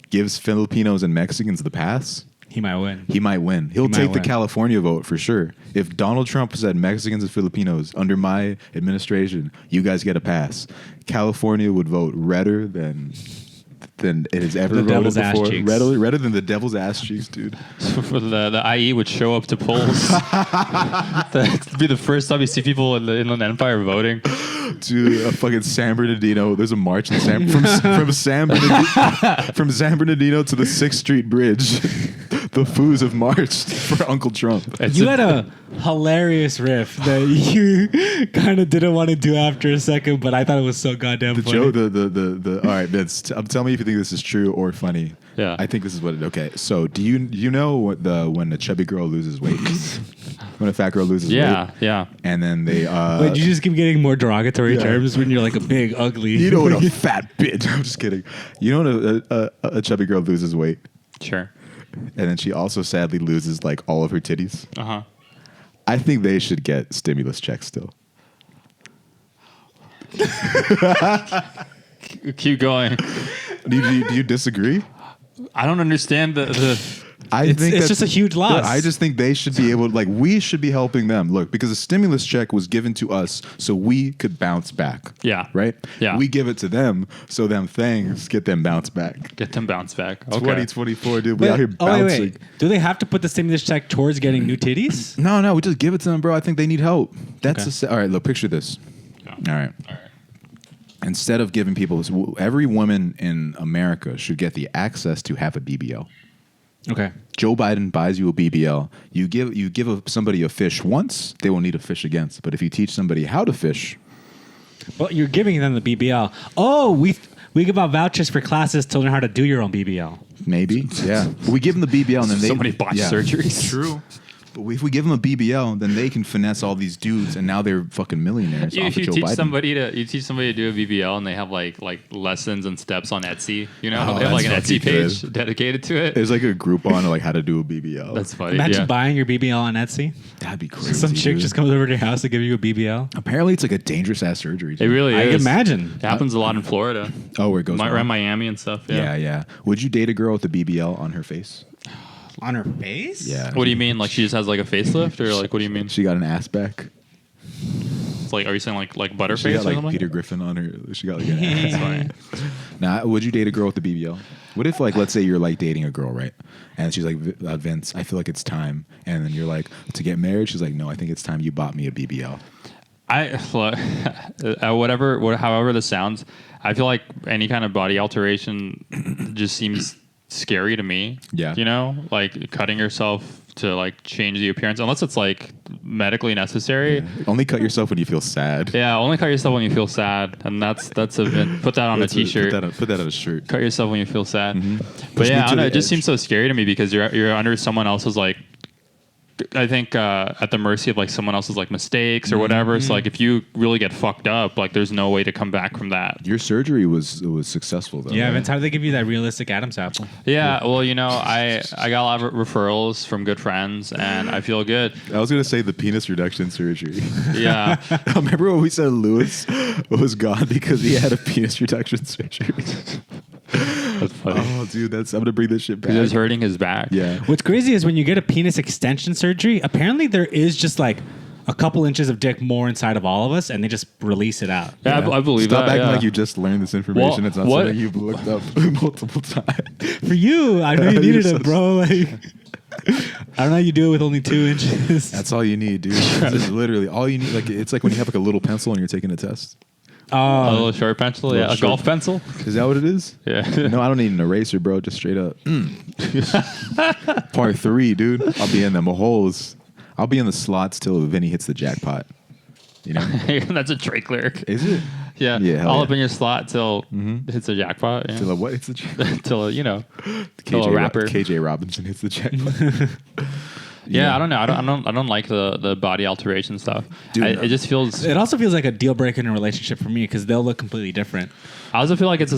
Speaker 1: gives Filipinos and Mexicans the pass,
Speaker 3: He might win.
Speaker 1: he might win. He'll
Speaker 3: might
Speaker 1: take the
Speaker 3: win.
Speaker 1: California vote for sure. If Donald Trump said Mexicans and Filipinos under my administration, you guys get a pass, California would vote redder than it has ever
Speaker 3: The
Speaker 1: voted
Speaker 3: devil's ass
Speaker 1: before.
Speaker 3: cheeks.
Speaker 1: Redder than the devil's ass cheeks, dude.
Speaker 2: the IE would show up to polls. That'd be the first time you see people in the Inland Empire voting.
Speaker 1: To a fucking San Bernardino. There's a march in from San Bernardino to the 6th Street Bridge. The foos have marched for Uncle Trump.
Speaker 3: You had a hilarious riff that you kind of didn't want to do after a second, but I thought it was so goddamn
Speaker 1: The
Speaker 3: funny.
Speaker 1: joke, the all right, Vince. Tell me if you think this is true or funny.
Speaker 2: Yeah.
Speaker 1: I think this is what it. Okay, so do you know what when a chubby girl loses weight, when a fat girl loses weight,
Speaker 2: Yeah.
Speaker 1: and then they
Speaker 3: Wait, you just keep getting more derogatory
Speaker 1: Yeah.
Speaker 3: terms when you're like a big, ugly.
Speaker 1: you know what a fat bitch. I'm just kidding. You know when a chubby girl loses weight,
Speaker 2: Sure.
Speaker 1: and then she also sadly loses like all of her titties.
Speaker 2: Uh-huh.
Speaker 1: I think they should get stimulus checks still.
Speaker 2: Keep going.
Speaker 1: Do you disagree?
Speaker 2: I don't understand the
Speaker 1: I think
Speaker 3: it's just a huge loss.
Speaker 1: I just think they should be able, like, we should be helping them. Look, because a stimulus check was given to us so we could bounce back.
Speaker 2: Yeah.
Speaker 1: Right?
Speaker 2: Yeah.
Speaker 1: We give it to them so them things get them bounce back.
Speaker 2: get them bounce back. Okay.
Speaker 1: 2024, dude. We out here bouncing.
Speaker 3: wait. Do they have to put the stimulus check towards getting new titties?
Speaker 1: No, we just give it to them, bro. I think they need help. That's
Speaker 3: Okay.
Speaker 1: all right, look, picture this.
Speaker 2: Yeah.
Speaker 1: All right. Instead of giving people, every woman in America should get the access to have a BBL.
Speaker 3: Okay.
Speaker 1: Joe Biden buys you a BBL. You give somebody a fish once, they will need a fish again. But if you teach somebody how to fish,
Speaker 3: Well, you're giving them the BBL. Oh, we give out vouchers for classes to learn how to do your own BBL.
Speaker 1: maybe, yeah. We give them the BBL and then
Speaker 2: So many botched surgeries.
Speaker 1: True. But if we give them a BBL, then they can finesse all these dudes, and now they're fucking millionaires.
Speaker 2: If
Speaker 1: off
Speaker 2: you
Speaker 1: of Joe
Speaker 2: teach
Speaker 1: Biden.
Speaker 2: somebody to do a BBL and they have like lessons and steps on Etsy, you know,
Speaker 1: Oh,
Speaker 2: they have like an
Speaker 1: that's
Speaker 2: Etsy
Speaker 1: fucking
Speaker 2: page dedicated to it.
Speaker 1: There's like a Groupon like how to do a BBL.
Speaker 2: That's funny.
Speaker 3: Imagine
Speaker 2: yeah.
Speaker 3: buying your BBL on Etsy.
Speaker 1: That'd be crazy.
Speaker 3: Some chick
Speaker 1: dude.
Speaker 3: just comes over to your house to give you a BBL.
Speaker 1: Apparently, it's like a dangerous ass surgery.
Speaker 2: It
Speaker 1: dude.
Speaker 2: really
Speaker 3: I
Speaker 2: is.
Speaker 3: can imagine.
Speaker 2: It happens a lot in Florida.
Speaker 1: Oh, where it goes
Speaker 2: Around
Speaker 1: wrong.
Speaker 2: Miami and stuff.
Speaker 1: Yeah. Would you date a girl with a BBL on her face?
Speaker 3: On her face?
Speaker 1: Yeah.
Speaker 2: What do you mean? Like she just has like a facelift, or like what do you mean?
Speaker 1: She got an ass back.
Speaker 2: It's like, are you saying like
Speaker 1: She
Speaker 2: Butterface
Speaker 1: got
Speaker 2: or
Speaker 1: like
Speaker 2: something?
Speaker 1: Peter Griffin on her. She got like an ass.
Speaker 2: That's funny.
Speaker 1: Now, would you date a girl with a BBL? What if, like, let's say you're like dating a girl, right? And she's like, Vince, I feel like it's time. And then you're like, to get married? She's like, no, I think it's time you bought me a BBL.
Speaker 2: However this sounds, I feel like any kind of body alteration just seems scary to me.
Speaker 1: Yeah.
Speaker 2: You know, like cutting yourself to like change the appearance, unless it's like medically necessary.
Speaker 1: Only cut yourself when you feel sad.
Speaker 2: Yeah, only cut yourself when you feel sad, and that's a bit. Put that on a T-shirt.
Speaker 1: Put that on a shirt.
Speaker 2: Cut yourself when you feel sad. But
Speaker 1: Push me
Speaker 2: yeah, I
Speaker 1: to
Speaker 2: don't know,
Speaker 1: the
Speaker 2: it just
Speaker 1: edge.
Speaker 2: seems so scary to me because you're under someone else's like. I think at the mercy of like someone else's like mistakes or whatever. So like if you really get fucked up, like there's no way to come back from that.
Speaker 1: Your surgery was successful, though.
Speaker 3: Yeah,
Speaker 1: right?
Speaker 3: Vince, how do they give you that realistic Adam's apple?
Speaker 2: Yeah, well, you know, I got a lot of referrals from good friends, and I feel good.
Speaker 1: I was going to say the penis reduction surgery.
Speaker 2: Yeah,
Speaker 1: Remember when we said Lewis was gone because he had a penis reduction surgery?
Speaker 2: that's funny.
Speaker 1: Oh, dude, I'm going to bring this shit back.
Speaker 2: He was hurting his back.
Speaker 1: Yeah.
Speaker 3: What's crazy is when you get a penis extension surgery, apparently there is just like a couple inches of dick more inside of all of us, and they just release it out.
Speaker 2: Yeah, I believe
Speaker 1: Stop
Speaker 2: that.
Speaker 1: acting
Speaker 2: Yeah.
Speaker 1: like you just learned this information.
Speaker 2: Well,
Speaker 1: it's not
Speaker 2: what-
Speaker 1: something you've looked up multiple times.
Speaker 3: For you, I know you
Speaker 1: You're
Speaker 3: needed
Speaker 1: so
Speaker 3: it, bro. Like, I don't know how you do it with only 2 inches.
Speaker 1: That's all you need, dude. It's literally all you need. Like it's like when you have like a little pencil and you're taking a test.
Speaker 2: A little short pencil, yeah, a
Speaker 1: short-
Speaker 2: golf pencil.
Speaker 1: Is that what it is?
Speaker 2: Yeah.
Speaker 1: No, I don't need an eraser, bro. Just straight up. Part 3, dude. I'll be in them holes. I'll be in the slots till Vinny hits the jackpot. You know,
Speaker 2: That's a Drake lyric.
Speaker 1: is it?
Speaker 2: Yeah.
Speaker 1: Yeah, hell
Speaker 2: All
Speaker 1: yeah.
Speaker 2: up in your slot till it hits the jackpot. Yeah.
Speaker 1: Till what? It's the jackpot.
Speaker 2: Till you know. Till a rapper.
Speaker 1: KJ Robinson hits the jackpot.
Speaker 2: Yeah, I don't know. I don't like the body alteration stuff.
Speaker 1: Dude,
Speaker 2: It just feels.
Speaker 3: It also feels like a deal breaker in a relationship for me because they'll look completely different.
Speaker 2: I also feel like it's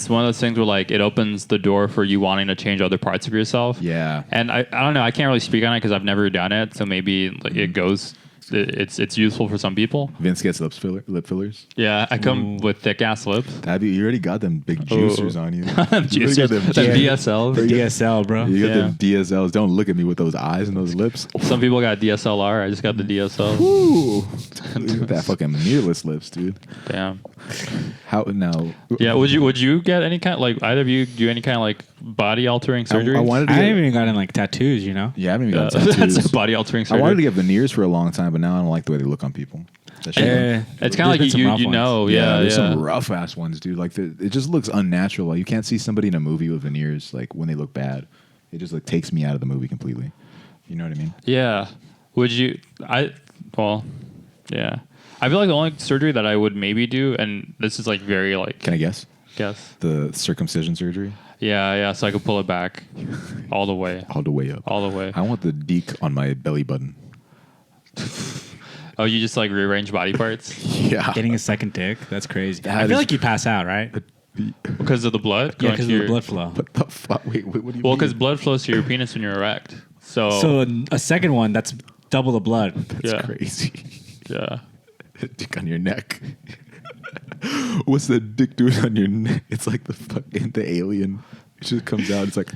Speaker 2: one of those things where like it opens the door for you wanting to change other parts of yourself.
Speaker 1: Yeah.
Speaker 2: And I don't know. I can't really speak on it because I've never done it. So maybe like, it goes. It's useful for some people.
Speaker 1: Vince gets lip fillers.
Speaker 2: Yeah, I come with thick ass lips.
Speaker 1: You already got them big juicers on you.
Speaker 2: Juicers,
Speaker 1: You already got
Speaker 2: the
Speaker 1: them
Speaker 2: DSLs.
Speaker 3: The DSL, bro.
Speaker 1: You got
Speaker 2: Yeah.
Speaker 1: them DSLs. Don't look at me with those eyes and those lips.
Speaker 2: Some people got DSLR. I just got the DSL.
Speaker 1: Ooh, that fucking mirrorless lips, dude.
Speaker 2: Damn.
Speaker 1: How now?
Speaker 2: Yeah. Would you get any kind like either of you do any kind of like body altering surgery?
Speaker 1: I wanted to
Speaker 3: I
Speaker 1: get,
Speaker 3: haven't even gotten like tattoos, you know?
Speaker 1: yeah, I haven't even got tattoos.
Speaker 2: That's a body altering
Speaker 1: I
Speaker 2: surgery.
Speaker 1: wanted to get veneers for a long time, but now I don't like the way they look on people. That shit-
Speaker 3: Yeah.
Speaker 2: It's kind of like
Speaker 3: There's been some rough
Speaker 2: you
Speaker 3: ones.
Speaker 2: know.
Speaker 1: there's
Speaker 2: Yeah.
Speaker 1: some rough ass ones, dude. Like it just looks unnatural. Like you can't see somebody in a movie with veneers like when they look bad. It just like takes me out of the movie completely. You know what I mean?
Speaker 2: Yeah. Would you? Yeah. I feel like the only surgery that I would maybe do, and this is like very like
Speaker 1: Can I guess?
Speaker 2: guess.
Speaker 1: The circumcision surgery,
Speaker 2: Yeah. So I could pull it back all the way.
Speaker 1: all the way up.
Speaker 2: All the way.
Speaker 1: I want the deke on my belly button.
Speaker 2: Oh, you just like rearrange body parts
Speaker 1: Yeah.
Speaker 3: Getting a second dick? That's crazy.
Speaker 1: That
Speaker 3: I feel
Speaker 1: is-
Speaker 3: like you pass out, right?
Speaker 2: because of the blood.
Speaker 3: Yeah,
Speaker 2: going
Speaker 3: because
Speaker 2: to
Speaker 3: of
Speaker 2: your-
Speaker 3: the blood flow.
Speaker 1: What the fuck? Wait, what do you
Speaker 2: Well,
Speaker 1: mean?
Speaker 2: because blood flows to your penis when you're erect. So,
Speaker 3: So a second one, that's double the blood.
Speaker 1: That's
Speaker 2: yeah.
Speaker 1: crazy.
Speaker 2: Yeah.
Speaker 1: Dick on your neck. What's the dick doing on your neck? It's like the alien. It just comes out. It's like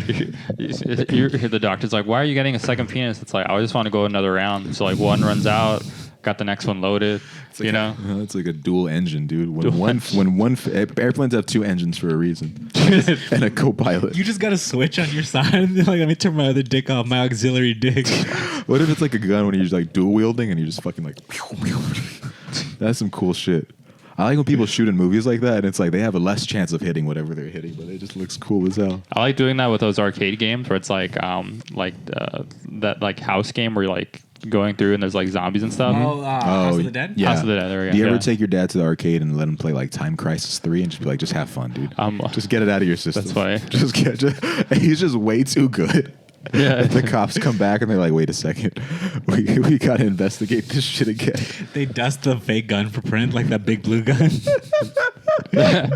Speaker 2: You hear the doctor's like, "Why are you getting a second penis?" It's like, I just want to go another round. So like one runs out, got the next one loaded.
Speaker 1: it's like
Speaker 2: You know.
Speaker 1: it's like a dual engine, dude.
Speaker 2: Dual
Speaker 1: Airplanes have two engines for a reason and a co-pilot.
Speaker 3: You just got a switch on your side. And you're like, let me turn my other dick off, my auxiliary dick.
Speaker 1: What if it's like a gun when you're just like dual wielding and you're just fucking like that's some cool shit. I like when people shoot in movies like that and it's like they have a less chance of hitting whatever they're hitting, but it just looks cool as hell.
Speaker 2: I like doing that with those arcade games where it's like that like house game where you're like going through and there's like zombies and stuff.
Speaker 3: House of the Dead?
Speaker 1: Yeah.
Speaker 2: House of the Dead, there we go.
Speaker 1: Do you ever
Speaker 2: Yeah.
Speaker 1: take your dad to the arcade and let him play like Time Crisis 3 and just be like, just have fun, dude? Just get it out of your system.
Speaker 2: That's funny.
Speaker 1: He's just way too good.
Speaker 2: Yeah.
Speaker 1: The cops come back and they're like, wait a second. We got to investigate this shit again.
Speaker 3: They dust the fake gun for print, like that big blue gun.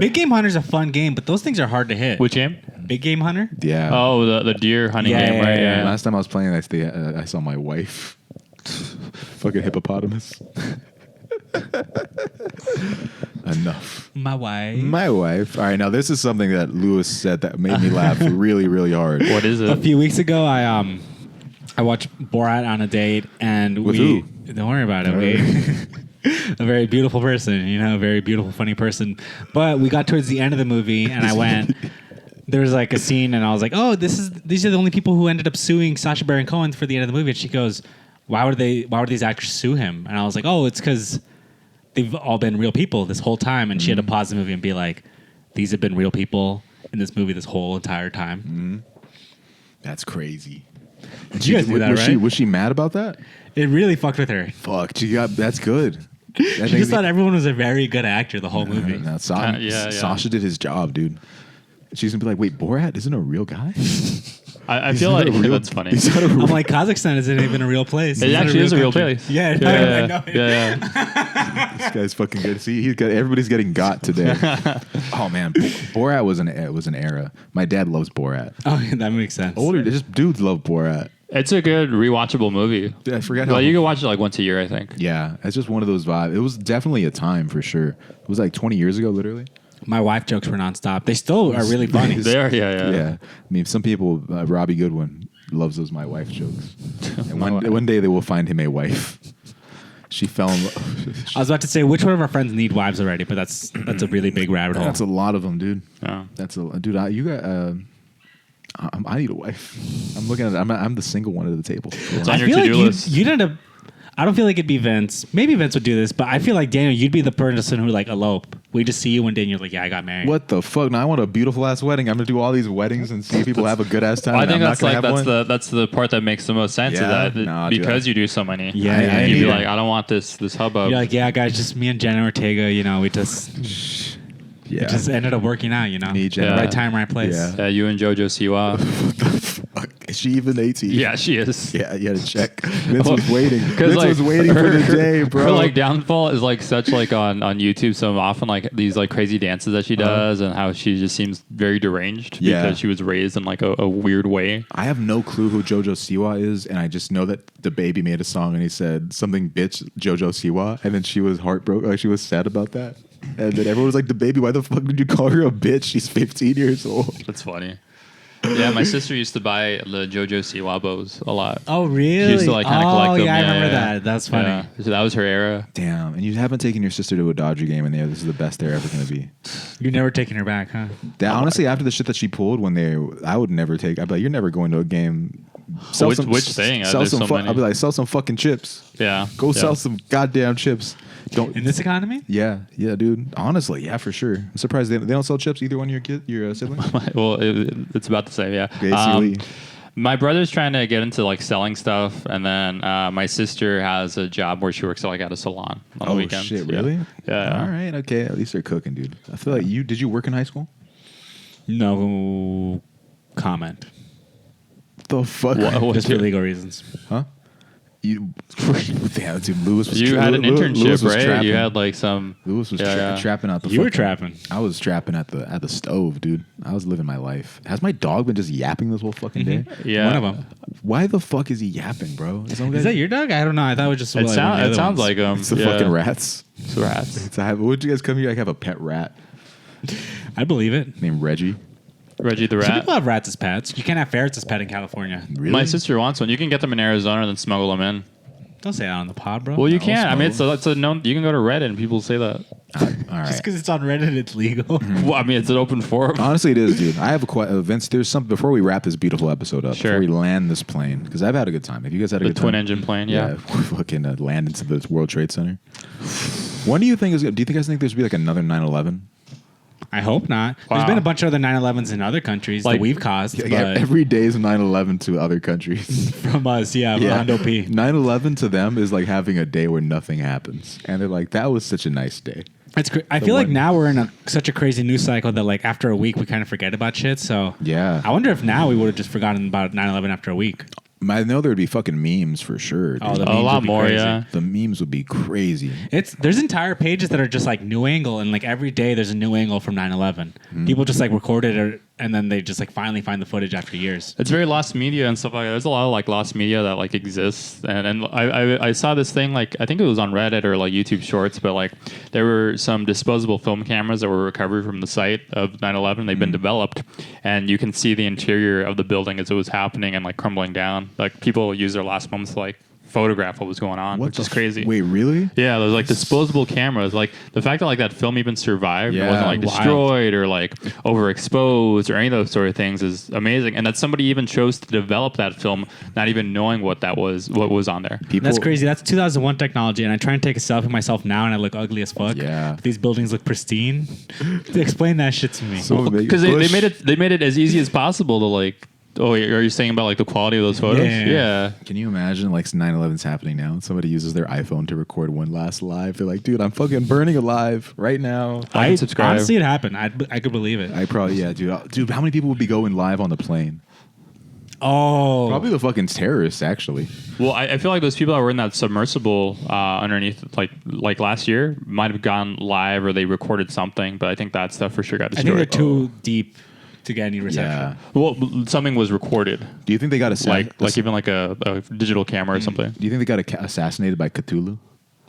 Speaker 3: Big Game Hunter's a fun game, but those things are hard to hit.
Speaker 2: Which game?
Speaker 3: Big Game Hunter?
Speaker 1: Yeah.
Speaker 2: Oh, the deer hunting
Speaker 3: Yeah,
Speaker 2: game, right?
Speaker 3: yeah,
Speaker 2: Yeah.
Speaker 1: Last time I was playing, I saw my wife. Fucking hippopotamus. Enough.
Speaker 3: My wife.
Speaker 1: My wife. All right, now this is something that Lewis said that made me laugh really, really hard.
Speaker 2: What is
Speaker 3: A
Speaker 2: it?
Speaker 3: few weeks ago, I watched Borat on a date, and
Speaker 1: With
Speaker 3: we
Speaker 1: who?
Speaker 3: don't worry about it. A very beautiful person, you know, a very beautiful, funny person. But we got towards the end of the movie, and I went. There was like a scene, and I was like, "Oh, these are the only people who ended up suing Sacha Baron Cohen for the end of the movie." And she goes, "Why would these actors sue him?" And I was like, "Oh, it's because they've all been real people this whole time." And she had to pause the movie and be like, "These have been real people in this movie this whole entire time."
Speaker 1: That's crazy.
Speaker 3: You guys knew that, right?
Speaker 1: Was she mad about that?
Speaker 3: It really fucked with her.
Speaker 1: Fuck. That's good.
Speaker 3: She just thought everyone was a very good actor the whole movie.
Speaker 1: No,
Speaker 2: Yeah.
Speaker 1: Sasha did his job, dude. She's gonna be like, wait, Borat isn't a real guy?
Speaker 2: I feel like that's funny.
Speaker 1: He's not a
Speaker 3: I'm
Speaker 1: real
Speaker 3: like, Kazakhstan isn't even a real place.
Speaker 2: It
Speaker 3: It's not
Speaker 2: actually is a real
Speaker 3: country.
Speaker 2: place.
Speaker 3: Yeah,
Speaker 2: Yeah,
Speaker 3: I know.
Speaker 2: yeah.
Speaker 1: This guy's fucking good. See, everybody's getting got today. Oh man, Borat was an era. My dad loves Borat.
Speaker 3: Oh, yeah, that makes sense.
Speaker 1: Older, just dudes love Borat.
Speaker 2: It's a good rewatchable movie.
Speaker 1: Dude, I forgot how.
Speaker 2: Well, you can watch it like once a year, I think.
Speaker 1: Yeah, it's just one of those vibes. It was definitely a time for sure. It was like 20 years ago, literally.
Speaker 3: My wife jokes were nonstop. They still are really funny.
Speaker 2: They are, yeah.
Speaker 1: Yeah. I mean, some people, Robbie Goodwin loves those my wife jokes. And one day they will find him a wife. She fell in love.
Speaker 3: I was about to say, which one of our friends need wives already? But that's a really big rabbit hole.
Speaker 1: That's a lot of them, dude.
Speaker 2: Yeah.
Speaker 1: Dude. I need a wife. I'm looking at it. I'm the single one at the table.
Speaker 2: It's
Speaker 3: I
Speaker 2: on your
Speaker 3: feel
Speaker 2: to-do
Speaker 3: like
Speaker 2: list.
Speaker 3: you'd end up. I don't feel like it'd be Vince. Maybe Vince would do this, but I feel like Daniel, you'd be the person who like elope. We just see you one day and you're like, yeah, I got married.
Speaker 1: What the fuck? Now I want a beautiful ass wedding. I'm gonna do all these weddings and see people have a good ass time.
Speaker 2: I
Speaker 1: and
Speaker 2: think
Speaker 1: I'm
Speaker 2: that's
Speaker 1: not gonna have one?
Speaker 2: that's the part that makes the most sense.
Speaker 1: Yeah?
Speaker 2: Is that
Speaker 1: Nah, dude,
Speaker 2: because you do so many.
Speaker 3: Yeah, yeah,
Speaker 2: you'd be
Speaker 3: yeah.
Speaker 2: like, I don't want this hubbub.
Speaker 3: You're like, yeah, guys, just me and Jenna Ortega, you know, we just
Speaker 1: Yeah.
Speaker 3: it just ended up working out, you know.
Speaker 1: Me, Jenna.
Speaker 3: Right time, right place.
Speaker 1: Yeah.
Speaker 2: You and JoJo Siwa.
Speaker 1: What the fuck? Is she even 18?
Speaker 2: Yeah, she is.
Speaker 1: Yeah, you had to check. Vince was waiting.
Speaker 2: Because
Speaker 1: Vince was waiting for the day, bro.
Speaker 2: Her like downfall is like such like on YouTube. So often like these like crazy dances that she does and how she just seems very deranged
Speaker 1: Yeah.
Speaker 2: because she was raised in like a weird way.
Speaker 1: I have no clue who JoJo Siwa is, and I just know that the baby made a song and he said something, bitch, JoJo Siwa, and then she was heartbroken. Like she was sad about that, and then everyone was like, "The baby, why the fuck did you call her a bitch? She's 15 years old."
Speaker 2: That's funny. Yeah, my sister used to buy the JoJo Siwa bows a lot.
Speaker 3: Oh, really?
Speaker 2: She used to like kind of collect them.
Speaker 3: yeah, I remember that. That's funny.
Speaker 2: Yeah. So that was her era.
Speaker 1: Damn, and you haven't taken your sister to a Dodger game, and this is the best they're ever gonna be.
Speaker 3: You're never taking her back, huh?
Speaker 1: That, honestly, after the shit that she pulled I would never take. I'd be like, "You're never going to a game."
Speaker 2: Which thing?
Speaker 1: Sell
Speaker 2: There's
Speaker 1: some.
Speaker 2: so many.
Speaker 1: I'd be like, "Sell some fucking chips.
Speaker 2: Yeah.
Speaker 1: Go
Speaker 2: yeah.
Speaker 1: sell some goddamn chips." Don't.
Speaker 3: In this economy?
Speaker 1: Yeah, dude. Honestly, yeah, for sure. I'm surprised they don't sell chips. Either one of your siblings.
Speaker 2: Well, it's about the same, yeah.
Speaker 1: Basically.
Speaker 2: My brother's trying to get into like selling stuff, and then my sister has a job where she works at a salon on the weekends.
Speaker 1: Shit,
Speaker 2: Yeah.
Speaker 1: really?
Speaker 2: Yeah.
Speaker 1: All right, okay. At least they're cooking, dude. I feel like did you work in high school?
Speaker 3: No comment.
Speaker 1: The fuck?
Speaker 2: What?
Speaker 3: Just for legal reasons.
Speaker 1: Huh? You, damn, dude. Lewis was.
Speaker 2: You had an internship,
Speaker 1: Lewis was
Speaker 2: right?
Speaker 1: trapping.
Speaker 2: You had like some.
Speaker 1: Lewis was
Speaker 2: Yeah.
Speaker 1: trapping out the.
Speaker 3: You were
Speaker 1: fucking-
Speaker 3: trapping.
Speaker 1: I was trapping at the stove, dude. I was living my life. Has my dog been just yapping this whole fucking day?
Speaker 2: Yeah.
Speaker 3: One of them.
Speaker 1: Why the fuck is he yapping, bro?
Speaker 3: Is that your dog? I don't know. I thought it was just
Speaker 2: It,
Speaker 3: one of
Speaker 2: sound,
Speaker 3: the
Speaker 2: it
Speaker 3: other
Speaker 2: sounds
Speaker 3: ones.
Speaker 2: like them.
Speaker 1: It's the fucking rats.
Speaker 2: It's rats.
Speaker 1: It's would you guys come here? I have a pet rat
Speaker 3: I believe it.
Speaker 1: named Reggie.
Speaker 2: Reggie the
Speaker 3: Some
Speaker 2: rat.
Speaker 3: people have rats as pets. You can't have ferrets as pet in California.
Speaker 1: Really?
Speaker 2: My sister wants one. You can get them in Arizona and then smuggle them in.
Speaker 3: Don't say that on the pod, bro.
Speaker 2: Well, you
Speaker 1: No,
Speaker 2: can. I mean,
Speaker 1: smuggle.
Speaker 2: it's a known. You can go to Reddit and people say that.
Speaker 1: All
Speaker 3: Just
Speaker 1: right.
Speaker 3: because it's on Reddit, it's legal.
Speaker 2: Well, I mean, it's an open forum.
Speaker 1: Honestly, it is, dude. I have Vince. There's something before we wrap this beautiful episode up.
Speaker 2: Sure.
Speaker 1: Before we land this plane, because I've had a good time. Have you guys had a
Speaker 2: The
Speaker 1: good
Speaker 2: twin
Speaker 1: time?
Speaker 2: engine plane, yeah.
Speaker 1: fucking land into the World Trade Center. When do you think is? Do you guys think there's be like another 9/11?
Speaker 3: I hope not.
Speaker 2: Wow.
Speaker 3: There's been a bunch of other 9/11s in other countries
Speaker 2: Like-
Speaker 3: that we've caused,
Speaker 1: Like,
Speaker 3: but
Speaker 1: every day is 9/11 to other countries.
Speaker 3: from us, yeah, Rondo P.
Speaker 1: 9/11 to them is like having a day where nothing happens, and they're like, "That was such a nice day."
Speaker 3: It's I
Speaker 1: The
Speaker 3: feel like
Speaker 1: one-
Speaker 3: now we're in such a crazy news cycle that like after a week we kind of forget about shit. So
Speaker 1: Yeah.
Speaker 3: I wonder if now we would have just forgotten about 9/11 after a week.
Speaker 1: I know there'd be fucking memes for sure.
Speaker 3: Oh,
Speaker 1: dude.
Speaker 3: the
Speaker 2: A
Speaker 3: memes
Speaker 2: lot
Speaker 3: would be
Speaker 2: more,
Speaker 3: crazy.
Speaker 2: yeah.
Speaker 1: The memes would be crazy.
Speaker 3: There's entire pages that are just like new angle, and like every day there's a new angle from 9/11. People just like record it, and then they just like finally find the footage after years.
Speaker 2: It's very lost media and stuff like that. There's a lot of like lost media that like exists, and I saw this thing like I think it was on Reddit or like YouTube Shorts, but like there were some disposable film cameras that were recovered from the site of 9/11. They've been developed, and you can see the interior of the building as it was happening and like crumbling down. Like people use their last moments to like photograph what was going on, which is crazy.
Speaker 1: Wait, really?
Speaker 2: Yeah, there's like disposable cameras. Like the fact that like that film even survived, it wasn't like
Speaker 3: wild.
Speaker 2: destroyed or like overexposed or any of those sort of things is amazing. And that somebody even chose to develop that film, not even knowing what was on there.
Speaker 1: People,
Speaker 3: That's crazy. That's 2001 technology, and I try and take a selfie of myself now, and I look ugly as fuck.
Speaker 1: Yeah.
Speaker 3: But these buildings look pristine. Explain that shit to me.
Speaker 1: So
Speaker 2: Because they made it as easy as possible to like. Oh, are you saying about like the quality of those photos?
Speaker 3: Yeah.
Speaker 1: Can you imagine like 9/11's happening now and somebody uses their iPhone to record one last live? They're like, dude, I'm fucking burning alive right now.
Speaker 2: I subscribe.
Speaker 3: Honestly, it happened. I could believe it.
Speaker 1: I probably, yeah, dude. Dude, how many people would be going live on the plane?
Speaker 3: Oh,
Speaker 1: Probably the fucking terrorists, actually.
Speaker 2: Well, I feel like those people that were in that submersible underneath, like last year, might have gone live or they recorded something. But I think that stuff for sure got
Speaker 3: I
Speaker 2: destroyed.
Speaker 3: think they're too deep to get any reception.
Speaker 1: Yeah.
Speaker 2: Well, something was recorded,
Speaker 1: Do you think they got
Speaker 2: like even like a digital camera or something.
Speaker 1: Do you think they got assassinated by Cthulhu?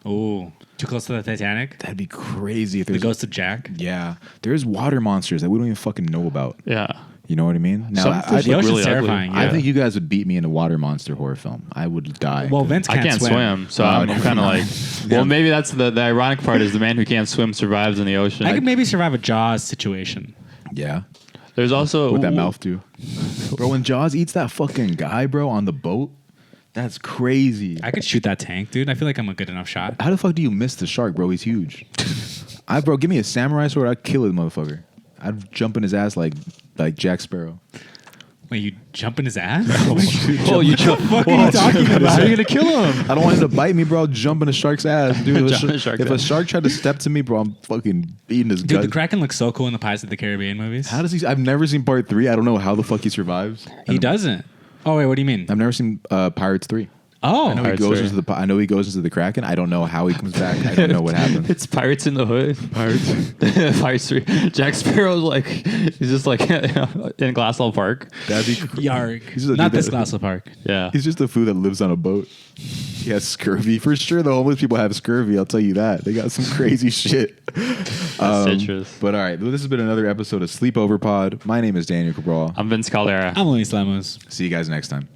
Speaker 3: Oh, too close to the Titanic.
Speaker 1: That'd be crazy if
Speaker 3: The
Speaker 1: there's
Speaker 3: ghost of Jack.
Speaker 1: Yeah, there's water monsters that we don't even fucking know about.
Speaker 2: Yeah.
Speaker 1: You know what I mean? Now,
Speaker 2: Some
Speaker 1: I,
Speaker 2: fish
Speaker 3: The
Speaker 2: look
Speaker 3: ocean's
Speaker 2: really ugly.
Speaker 3: terrifying.
Speaker 1: I
Speaker 3: Yeah.
Speaker 1: think you guys would beat me in a water monster horror film. I would die.
Speaker 3: Well, Vince
Speaker 2: I can't swim, so
Speaker 1: Oh,
Speaker 2: I'm
Speaker 1: never
Speaker 2: kind of
Speaker 1: mind.
Speaker 2: like. Well, maybe that's the ironic part is the man who can't swim survives in the ocean.
Speaker 3: I could maybe survive a Jaws situation.
Speaker 1: Yeah,
Speaker 2: There's also
Speaker 1: with that mouth too. Bro, when Jaws eats that fucking guy, bro, on the boat, that's crazy.
Speaker 3: I could shoot that tank, dude. I feel like I'm a good enough shot.
Speaker 1: How the fuck do you miss the shark, bro? He's huge. Bro, give me a samurai sword. I'd kill his motherfucker. I'd jump in his ass like Jack Sparrow.
Speaker 3: Wait, you jump in his ass?
Speaker 4: Oh, you jump.
Speaker 3: What are you talking about?
Speaker 1: How are you gonna kill him? I don't want him to bite me, bro. I'll jump in a shark's ass, dude.
Speaker 4: Jump in a shark's
Speaker 1: If a
Speaker 4: ass.
Speaker 1: shark tried to step to me, bro, I'm fucking beating his
Speaker 3: Dude,
Speaker 1: gut.
Speaker 3: the Kraken looks so cool in the Pirates of the Caribbean movies.
Speaker 1: How does he? I've never seen part 3. I don't know how the fuck he survives.
Speaker 3: He doesn't. Oh wait, what do you mean?
Speaker 1: I've never seen Pirates 3.
Speaker 3: Oh,
Speaker 1: I know
Speaker 4: Pirates
Speaker 1: he goes
Speaker 4: 3.
Speaker 1: into the. I know he goes into the Kraken. I don't know how he comes back. I don't know what happened.
Speaker 4: It's Pirates in the Hood.
Speaker 1: Pirates.
Speaker 4: Pirates 3. Jack Sparrow's like, he's just like in Glassell Park.
Speaker 1: That'd be.
Speaker 3: Yarg.
Speaker 1: He's just a
Speaker 3: Not
Speaker 1: dude
Speaker 3: this
Speaker 1: that-
Speaker 3: Glassell Park.
Speaker 4: Yeah.
Speaker 1: He's just a food that lives on a boat. He has scurvy. For sure, the homeless people have scurvy. I'll tell you that. They got some crazy shit.
Speaker 4: Citrus.
Speaker 1: But all right, this has been another episode of Sleepover Pod. My name is Daniel Cabral.
Speaker 2: I'm Vince Caldera.
Speaker 3: I'm Luis Lemos.
Speaker 1: See you guys next time.